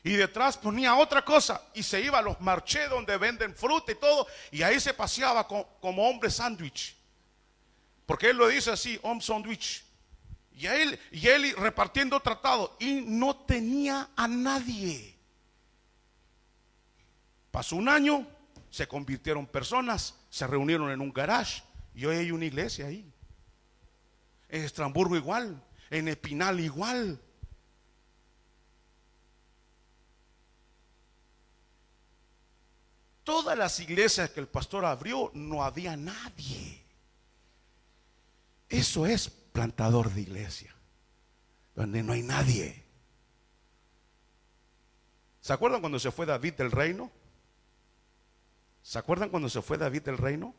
Y detrás ponía otra cosa y se iba a los marchés donde venden fruta y todo, y ahí se paseaba como hombre sándwich, porque él lo dice así, hombre sándwich. Y él repartiendo tratados y no tenía a nadie. Pasó un año, se convirtieron personas, se reunieron en un garage y hoy hay una iglesia ahí. En Estrasburgo igual, en Espinal igual. Todas las iglesias que el pastor abrió no había nadie. Eso es plantador de iglesia, donde no hay nadie. ¿Se acuerdan cuando se fue David del reino? ¿Se acuerdan cuando se fue David del reino?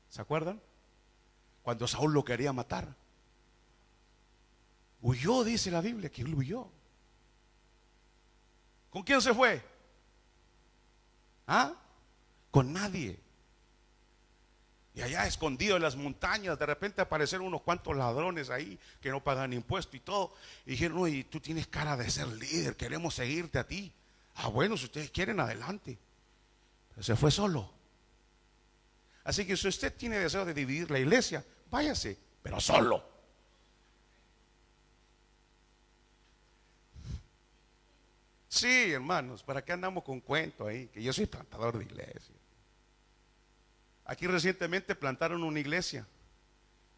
¿Se acuerdan? Cuando Saúl lo quería matar. Huyó, dice la Biblia, que él huyó. ¿Con quién se fue? ¿Ah? Con nadie. Y allá escondido en las montañas, de repente aparecieron unos cuantos ladrones ahí que no pagan impuesto y todo. Y dijeron, oye, tú tienes cara de ser líder, queremos seguirte a ti. Ah, bueno, si ustedes quieren, adelante. Pero se fue solo. Así que si usted tiene deseo de dividir la iglesia, váyase, pero solo. Sí, hermanos, ¿para qué andamos con cuento ahí? Que yo soy plantador de iglesia. Aquí recientemente plantaron una iglesia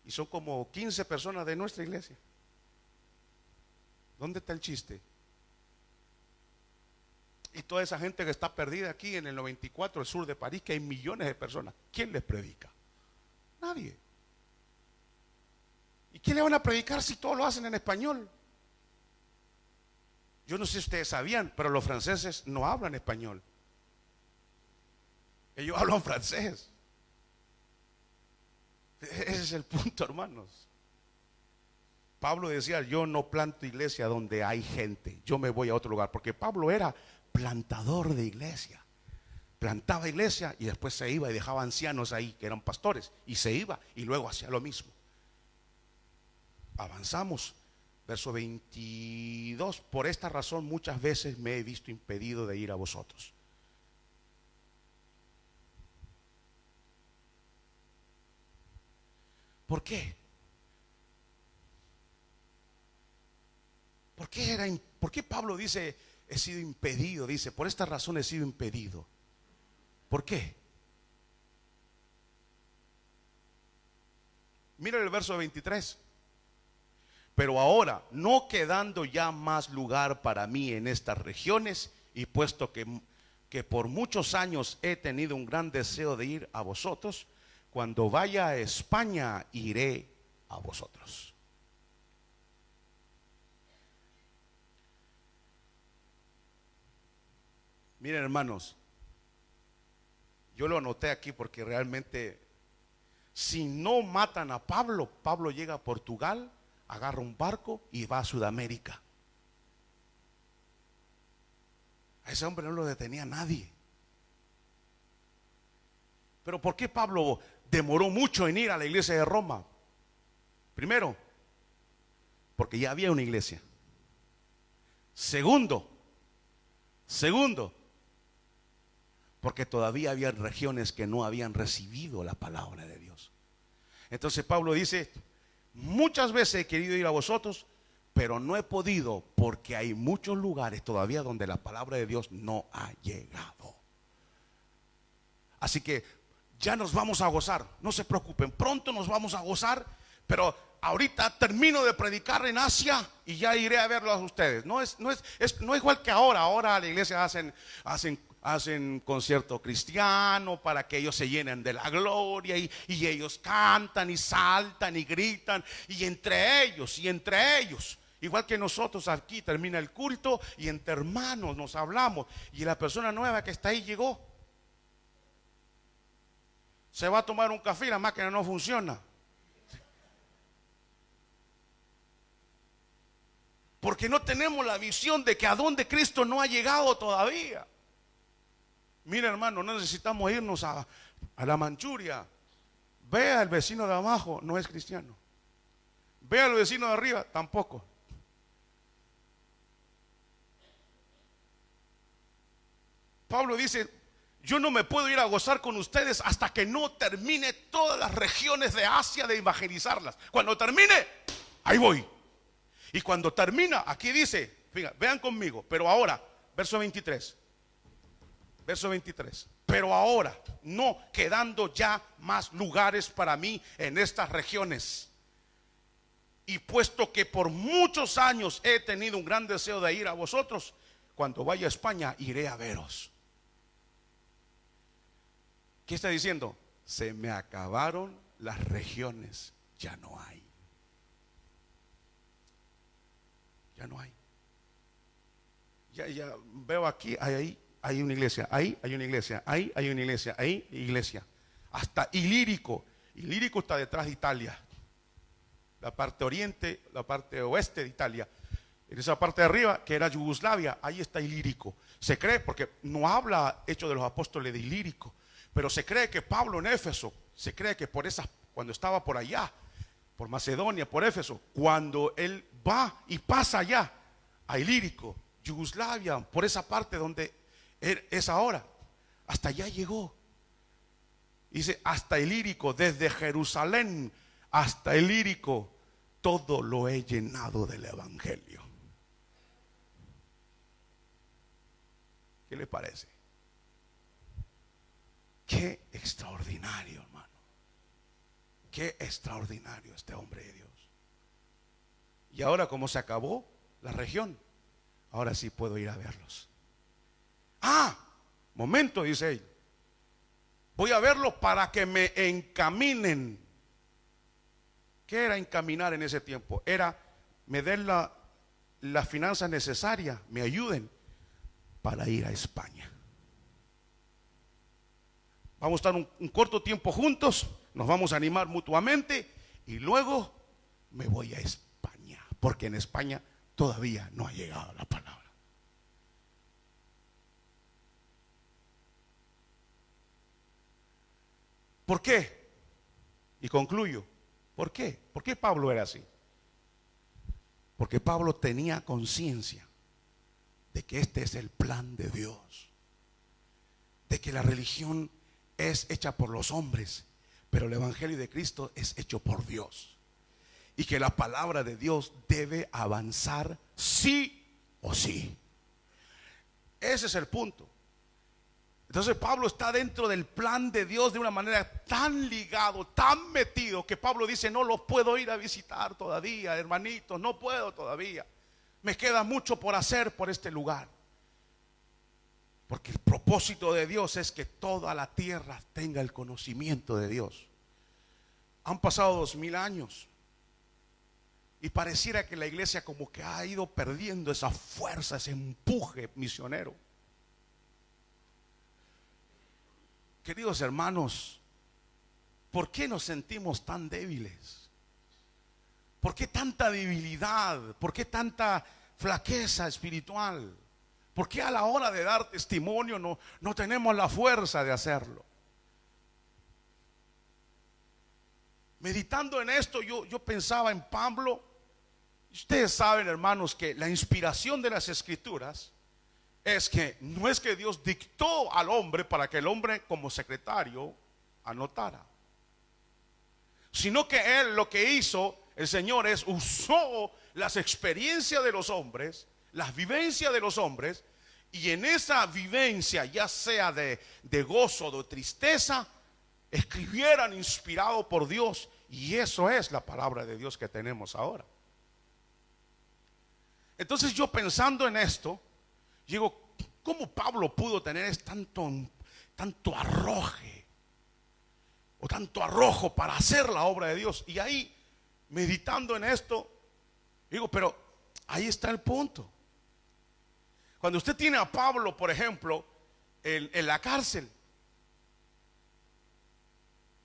y son como 15 personas de nuestra iglesia. ¿Dónde está el chiste? Y toda esa gente que está perdida aquí en el 94, el sur de París, que hay millones de personas, ¿quién les predica? Nadie. ¿Y quién le van a predicar si todos lo hacen en español? Yo no sé si ustedes sabían, pero los franceses no hablan español. Ellos hablan francés. Ese es el punto, hermanos. Pablo decía, yo no planto iglesia donde hay gente, yo me voy a otro lugar, porque Pablo era plantador de iglesia. Plantaba iglesia y después se iba y dejaba ancianos ahí que eran pastores, y se iba y luego hacía lo mismo. Avanzamos. Verso 22, por esta razón muchas veces me he visto impedido de ir a vosotros. ¿Por qué? ¿Por qué Pablo dice he sido impedido? Dice, por esta razón he sido impedido. ¿Por qué? Mira el verso 23. Pero ahora, no quedando ya más lugar para mí en estas regiones, y puesto que por muchos años he tenido un gran deseo de ir a vosotros, cuando vaya a España iré a vosotros. Miren, hermanos, yo lo anoté aquí porque realmente, si no matan a Pablo, Pablo llega a Portugal, agarra un barco y va a Sudamérica. A ese hombre no lo detenía nadie. Pero ¿por qué Pablo demoró mucho en ir a la iglesia de Roma? Primero, porque ya había una iglesia. Segundo, porque todavía había regiones que no habían recibido la palabra de Dios. Entonces Pablo dice, muchas veces he querido ir a vosotros, pero no he podido porque hay muchos lugares todavía donde la palabra de Dios no ha llegado. Así que ya nos vamos a gozar, no se preocupen, pronto nos vamos a gozar, pero ahorita termino de predicar en Asia y ya iré a verlos a ustedes. No es igual que ahora. Ahora la iglesia hacen concierto cristiano para que ellos se llenen de la gloria y ellos cantan y saltan y gritan y entre ellos, igual que nosotros aquí termina el culto y entre hermanos nos hablamos y la persona nueva que está ahí llegó, se va a tomar un café y la máquina no funciona. Porque no tenemos la visión de que a donde Cristo no ha llegado todavía. Mira, hermano, no necesitamos irnos a la Manchuria. Vea al vecino de abajo, no es cristiano. Vea al vecino de arriba, tampoco. Pablo dice: yo no me puedo ir a gozar con ustedes hasta que no termine todas las regiones de Asia de evangelizarlas. Cuando termine, ahí voy. Y cuando termina, aquí dice, fíjate, vean conmigo, pero ahora, verso 23. Verso 23. Pero ahora, no quedando ya más lugares para mí en estas regiones, y puesto que por muchos años he tenido un gran deseo de ir a vosotros, cuando vaya a España iré a veros. ¿Qué está diciendo? Se me acabaron las regiones, ya no hay. Ya no hay. Ya veo aquí, hay una iglesia, ahí hay una iglesia, ahí hay una iglesia, ahí iglesia. Hasta Ilírico. Ilírico está detrás de Italia. La parte oriente, la parte oeste de Italia. En esa parte de arriba, que era Yugoslavia, ahí está Ilírico. Se cree, porque no habla Hechos de los Apóstoles de Ilírico, pero se cree que Pablo en Éfeso, se cree que cuando estaba por allá, por Macedonia, por Éfeso, cuando él va y pasa allá a Ilírico, Yugoslavia, por esa parte donde es ahora, hasta allá llegó. Dice, hasta Ilírico, desde Jerusalén hasta Ilírico, todo lo he llenado del evangelio. ¿Qué le parece? Qué extraordinario, hermano. Qué extraordinario este hombre de Dios. Y ahora, como se acabó la región, ahora sí puedo ir a verlos. Momento, dice él. Voy a verlos para que me encaminen. ¿Qué era encaminar en ese tiempo? Era me den las finanzas necesarias, me ayuden para ir a España. Vamos a estar un corto tiempo juntos, nos vamos a animar mutuamente y luego me voy a España, porque en España todavía no ha llegado la palabra. ¿Por qué? Y concluyo. ¿Por qué? ¿Por qué Pablo era así? Porque Pablo tenía conciencia de que este es el plan de Dios, de que la religión es hecha por los hombres, pero el evangelio de Cristo es hecho por Dios, y que la palabra de Dios debe avanzar sí o sí. Ese es el punto. Entonces Pablo está dentro del plan de Dios de una manera tan ligado, tan metido, que Pablo dice: no los puedo ir a visitar todavía, hermanitos, no puedo todavía. Me queda mucho por hacer por este lugar. Porque el propósito de Dios es que toda la tierra tenga el conocimiento de Dios. Han pasado 2000 años y pareciera que la iglesia como que ha ido perdiendo esa fuerza, ese empuje misionero. Queridos hermanos, ¿por qué nos sentimos tan débiles? ¿Por qué tanta debilidad? ¿Por qué tanta flaqueza espiritual? ¿Por qué a la hora de dar testimonio no tenemos la fuerza de hacerlo? Meditando en esto, yo pensaba en Pablo. Ustedes saben, hermanos, que la inspiración de las Escrituras es que no es que Dios dictó al hombre para que el hombre como secretario anotara, sino que él lo que hizo, el Señor, es usó las experiencias de los hombres, las vivencias de los hombres, y en esa vivencia, ya sea de gozo o de tristeza, escribieran inspirado por Dios y eso es la palabra de Dios que tenemos ahora. Entonces yo pensando en esto, digo, ¿cómo Pablo pudo tener tanto arroje o tanto arrojo para hacer la obra de Dios? Y ahí, meditando en esto, digo, pero ahí está el punto. Cuando usted tiene a Pablo, por ejemplo, en la cárcel,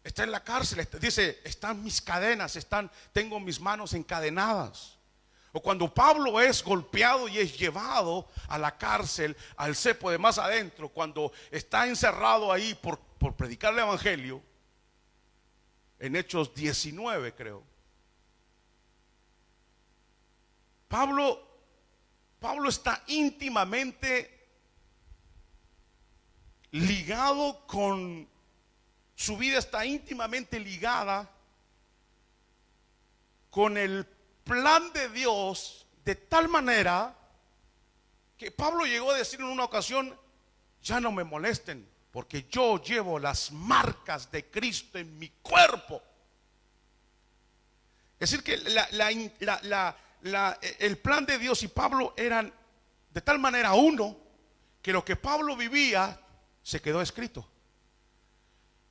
está en la cárcel, dice, están mis cadenas, tengo mis manos encadenadas. O cuando Pablo es golpeado y es llevado a la cárcel, al cepo de más adentro, cuando está encerrado ahí por predicar el evangelio, en Hechos 19 creo. Pablo está íntimamente ligado su vida está íntimamente ligada con el plan de Dios, de tal manera que Pablo llegó a decir en una ocasión, ya no me molesten, porque yo llevo las marcas de Cristo en mi cuerpo. Es decir que el plan de Dios y Pablo eran de tal manera uno, que lo que Pablo vivía se quedó escrito.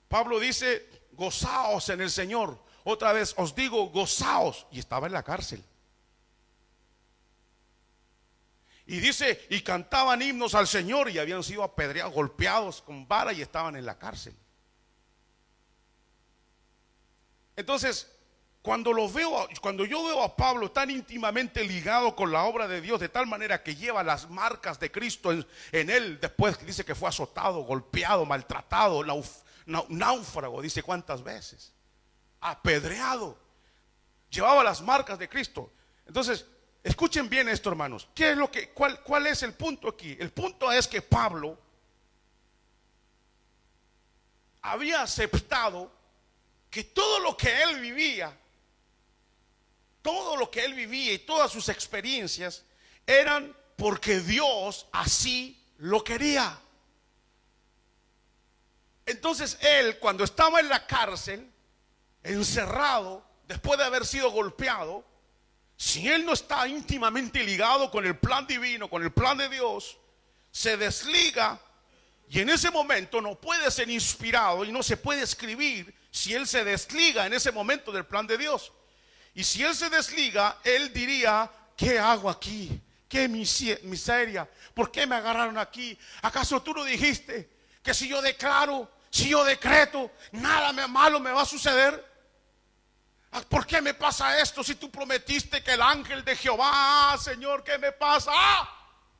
Pablo dice, gozaos en el Señor. Otra vez os digo, gozaos. Y estaba en la cárcel. Y dice, y cantaban himnos al Señor, y habían sido apedreados, golpeados con vara, y estaban en la cárcel. Entonces, cuando yo veo a Pablo tan íntimamente ligado con la obra de Dios, de tal manera que lleva las marcas de Cristo en él, después dice que fue azotado, golpeado, maltratado, náufrago, dice cuántas veces, apedreado, llevaba las marcas de Cristo. Entonces, escuchen bien esto, hermanos. ¿Cuál es el punto aquí? El punto es que Pablo había aceptado que todo lo que él vivía y todas sus experiencias eran porque Dios así lo quería. Entonces él, cuando estaba en la cárcel, encerrado, después de haber sido golpeado, si él no está íntimamente ligado con el plan divino, con el plan de Dios, se desliga, y en ese momento no puede ser inspirado y no se puede escribir si él se desliga en ese momento del plan de Dios. Y si él se desliga, él diría, ¿qué hago aquí? ¿Qué miseria? ¿Por qué me agarraron aquí? ¿Acaso tú no dijiste que si yo decreto, nada malo me va a suceder? ¿Por qué me pasa esto si tú prometiste que el ángel de Jehová, Señor, qué me pasa?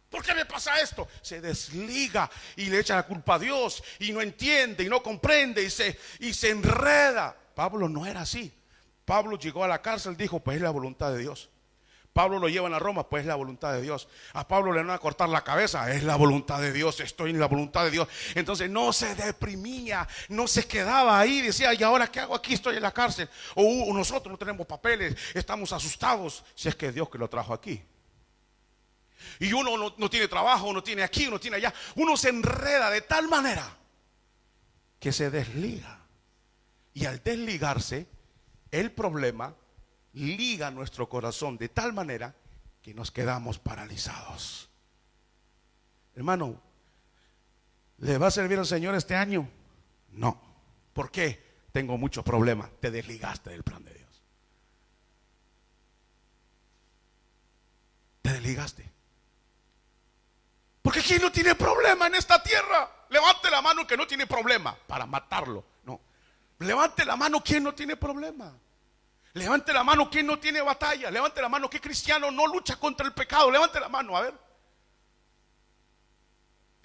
¿Por qué me pasa esto? Se desliga y le echa la culpa a Dios y no entiende y no comprende y se enreda. Pablo no era así. Pablo llegó a la cárcel, dijo, pues es la voluntad de Dios. Pablo lo llevan a Roma, pues es la voluntad de Dios. A Pablo le van a cortar la cabeza, es la voluntad de Dios, estoy en la voluntad de Dios. Entonces no se deprimía, no se quedaba ahí, decía, ¿y ahora qué hago aquí? Estoy en la cárcel. O nosotros no tenemos papeles, estamos asustados. Si es que es Dios que lo trajo aquí. Y uno no tiene trabajo, uno tiene aquí, uno tiene allá. Uno se enreda de tal manera que se desliga. Y al desligarse, el problema liga nuestro corazón de tal manera que nos quedamos paralizados. Hermano, ¿le va a servir al Señor este año? No. ¿Por qué? Tengo muchos problemas. Te desligaste del plan de Dios. Te desligaste. Porque ¿quién no tiene problema en esta tierra? Levante la mano que no tiene problema para matarlo. No. Levante la mano quien no tiene problema. Levante la mano quien no tiene batalla. Levante la mano que cristiano no lucha contra el pecado. Levante la mano, a ver.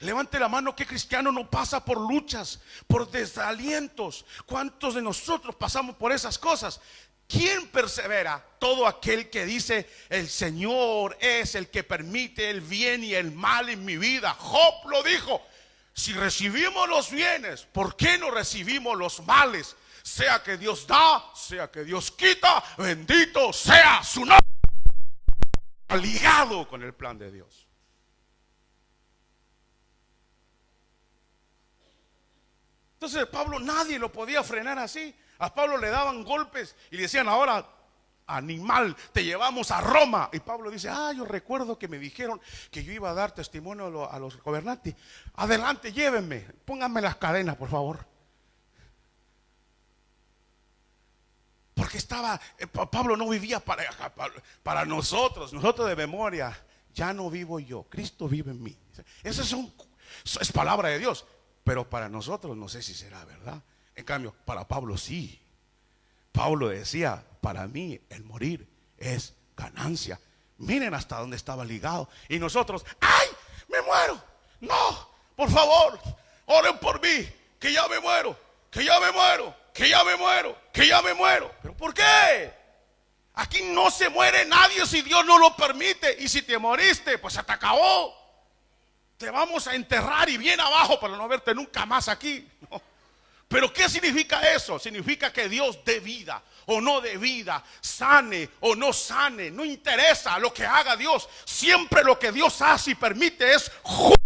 Levante la mano que cristiano no pasa por luchas, por desalientos. ¿Cuántos de nosotros pasamos por esas cosas? ¿Quién persevera? Todo aquel que dice, el Señor es el que permite el bien y el mal en mi vida. Job lo dijo. Si recibimos los bienes, ¿por qué no recibimos los males? Sea que Dios da, sea que Dios quita, bendito sea su nombre. Ligado con el plan de Entonces Pablo nadie lo podía frenar así. A Pablo le daban golpes y le decían: ahora, animal, te llevamos a Roma. Y Pablo dice: yo recuerdo que me dijeron que yo iba a dar testimonio a los gobernantes. Adelante, llévenme, pónganme las cadenas, por favor. Porque Pablo no vivía para nosotros de memoria. Ya no vivo yo, Cristo vive en mí. Esa es palabra de Dios. Pero para nosotros no sé si será verdad. En cambio, para Pablo sí. Pablo decía: para mí el morir es ganancia. Miren hasta dónde estaba ligado. Y nosotros: ¡ay, me muero! No, por favor, oren por mí, que ya me muero, que ya me muero, que ya me muero, que ya me muero. ¿Pero por qué? Aquí no se muere nadie si Dios no lo permite. Y si te moriste, pues se te acabó. Te vamos a enterrar y bien abajo para no verte nunca más aquí. No. Pero ¿qué significa eso? Significa que Dios dé vida o no dé vida, sane o no sane, no interesa lo que haga Dios. Siempre lo que Dios hace y permite es justo.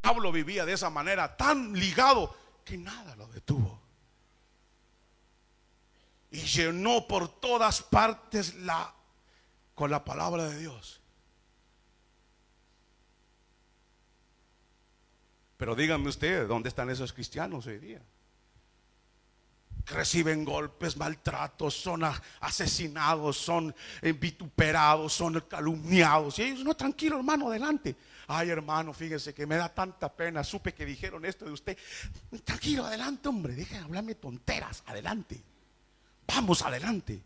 Pablo vivía de esa manera, tan ligado que nada lo detuvo. Y llenó por todas partes con la palabra de Dios. Pero díganme ustedes, ¿dónde están esos cristianos hoy día? Reciben golpes, maltratos, son asesinados, son vituperados, son calumniados. Y ellos: no, tranquilo, hermano, adelante. Ay, hermano, fíjense que me da tanta pena. Supe que dijeron esto de usted. Tranquilo, adelante, hombre, dejen de hablarme tonteras, adelante. Vamos adelante.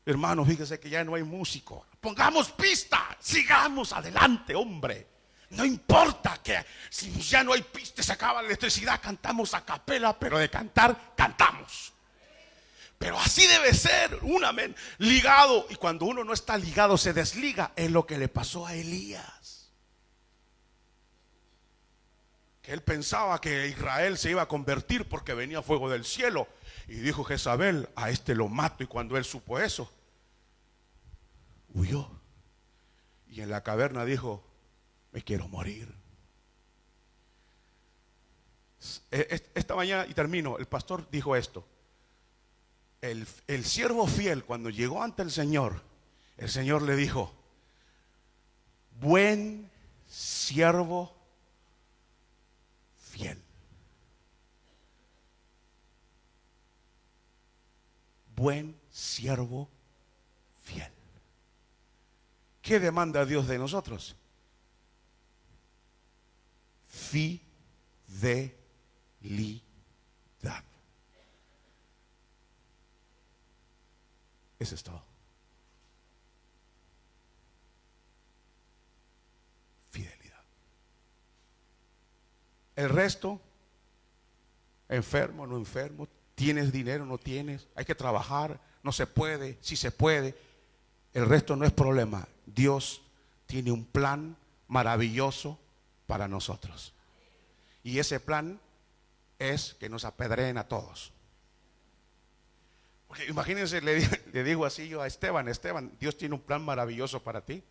Hermano, fíjese que ya no hay músico. Pongamos pista, sigamos adelante, hombre. No importa que si ya no hay pista, se acaba la electricidad, cantamos a capela, pero de cantar, cantamos. Pero así debe ser, un amén, ligado. Y cuando uno no está ligado, se desliga. Es lo que le pasó a Elías. Que él pensaba que Israel se iba a convertir porque venía fuego del cielo. Y dijo Jezabel: a este lo mato. Y cuando él supo eso, huyó. Y en la caverna dijo: me quiero morir. Esta mañana, y termino, el pastor dijo esto: el siervo fiel, cuando llegó ante el Señor le dijo: buen siervo fiel. Buen siervo fiel. ¿Qué demanda Dios de nosotros? Fidelidad. Eso es todo. Fidelidad. El resto, enfermo, no enfermo, tienes dinero, no tienes, hay que trabajar, no se puede, sí se puede. El resto no es problema. Dios tiene un plan maravilloso para nosotros. Y ese plan es que nos apedreen a todos. Porque imagínense, le digo así yo a Esteban: Dios tiene un plan maravilloso para ti.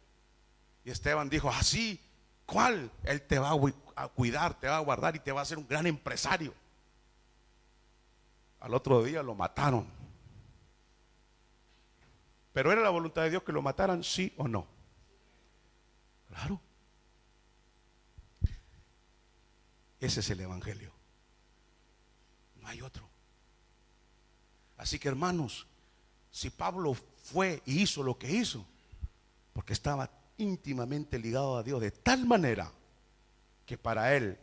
Y Esteban dijo: así, ¿cuál? Él te va a cuidar, te va a guardar y te va a hacer un gran empresario. Al otro día lo mataron. Pero ¿era la voluntad de Dios que lo mataran, sí o no? Claro. Ese es el evangelio. No hay otro. Así que, hermanos, si Pablo fue y hizo lo que hizo, porque estaba íntimamente ligado a Dios de tal manera que para él,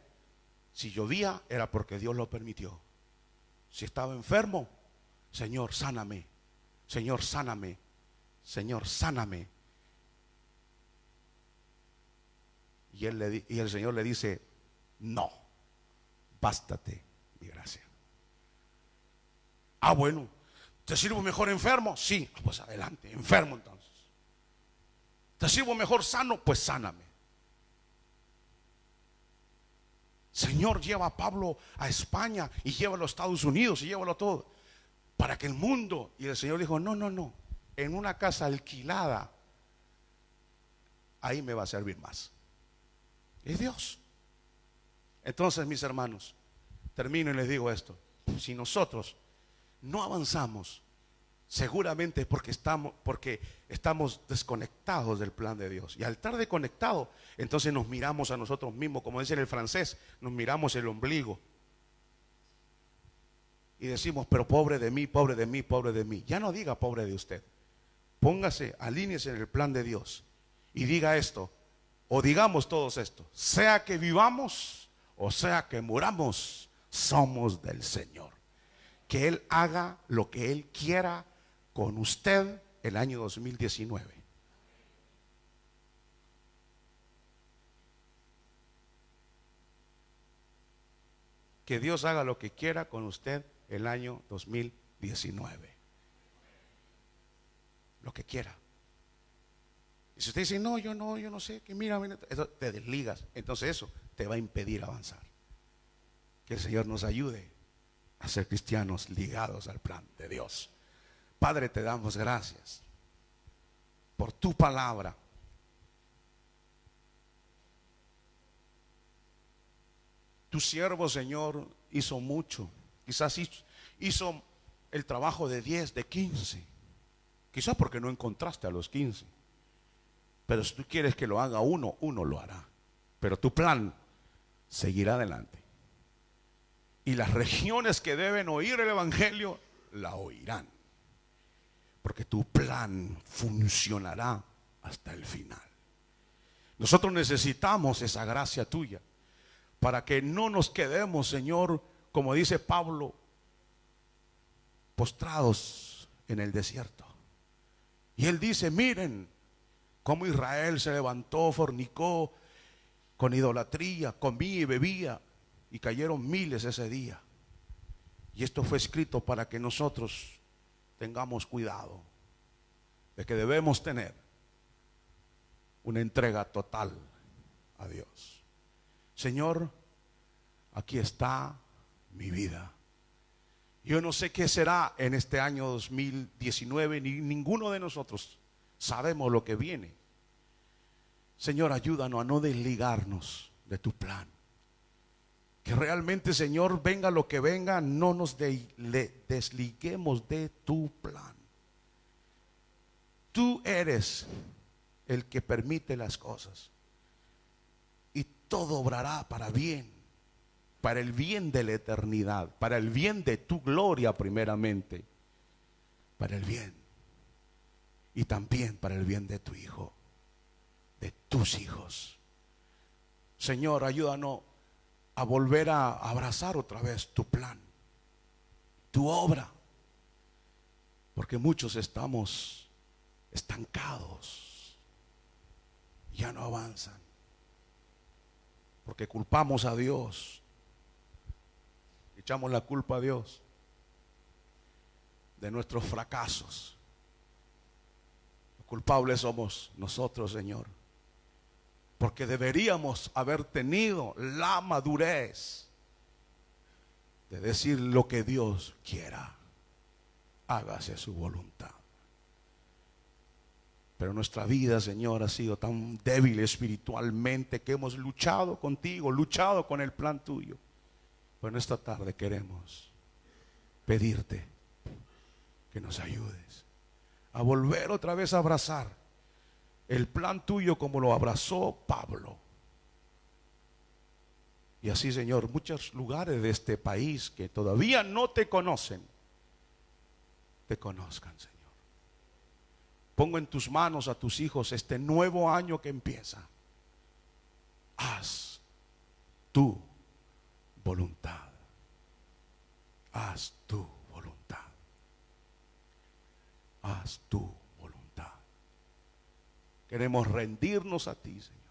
si llovía era porque Dios lo permitió. Si estaba enfermo: Señor, sáname, Señor, sáname, Señor, sáname. Y el Señor le dice: no, bástate mi gracia. Bueno, ¿te sirvo mejor enfermo? Sí, pues adelante, enfermo entonces. ¿Te sirvo mejor sano? Pues sáname. Señor, lleva a Pablo a España y llévalo a Estados Unidos y llévalo todo para que el mundo. Y el Señor dijo: no, en una casa alquilada, ahí me va a servir más. Es Dios. Entonces, mis hermanos, Termino y les digo esto. Si nosotros no avanzamos, seguramente es porque estamos desconectados del plan de Dios. Y al estar desconectados, entonces nos miramos a nosotros mismos, como dice en el francés, nos miramos el ombligo. Y decimos, pero pobre de mí, pobre de mí, pobre de mí. Ya no diga pobre de usted. Póngase, alíñese en el plan de Dios. Y diga esto, o digamos todos esto: sea que vivamos o sea que muramos, somos del Señor. Que Él haga lo que Él quiera con usted el año 2019. Que Dios haga lo que quiera con usted el año 2019. Lo que quiera. Y si usted dice, no, yo no sé, que mira, eso te desligas. Entonces eso te va a impedir avanzar. Que el Señor nos ayude a ser cristianos ligados al plan de Dios. Padre, te damos gracias por tu palabra. Tu siervo, Señor, hizo mucho. Quizás hizo el trabajo de 10, de 15. Quizás porque no encontraste a los 15. Pero si tú quieres que lo haga uno, uno lo hará. Pero tu plan seguirá adelante. Y las regiones que deben oír el Evangelio, la oirán. Porque tu plan funcionará hasta el final. Nosotros necesitamos esa gracia tuya para que no nos quedemos, Señor, como dice Pablo, postrados en el desierto. Y él dice, miren cómo Israel se levantó, fornicó con idolatría, comía y bebía, y cayeron miles ese día. Y esto fue escrito para que nosotros tengamos cuidado de que debemos tener una entrega total a Dios. Señor, aquí está mi vida. Yo no sé qué será en este año 2019, ni ninguno de nosotros sabemos lo que viene. Señor, ayúdanos a no desligarnos de tu plan. Que realmente, Señor, venga lo que venga, no nos desliguemos de tu plan. Tú eres el que permite las cosas. Y todo obrará para bien, para el bien de la eternidad, para el bien de tu gloria primeramente, para el bien. Y también para el bien de tu hijo, de tus hijos. Señor, ayúdanos a volver a abrazar otra vez tu plan, tu obra, porque muchos estamos estancados, ya no avanzan, porque culpamos a Dios, echamos la culpa a Dios de nuestros fracasos. Los culpables somos nosotros, Señor, porque deberíamos haber tenido la madurez de decir lo que Dios quiera, hágase su voluntad. Pero nuestra vida, Señor, ha sido tan débil espiritualmente que hemos luchado contigo, luchado con el plan tuyo. Pero en esta tarde queremos pedirte que nos ayudes a volver otra vez a abrazar el plan tuyo como lo abrazó Pablo. Y así, Señor, muchos lugares de este país que todavía no te conocen, te conozcan, Señor. Pongo en tus manos a tus hijos este nuevo año que empieza. Haz tu voluntad. Haz tu voluntad. Haz tu voluntad. Queremos rendirnos a ti, Señor.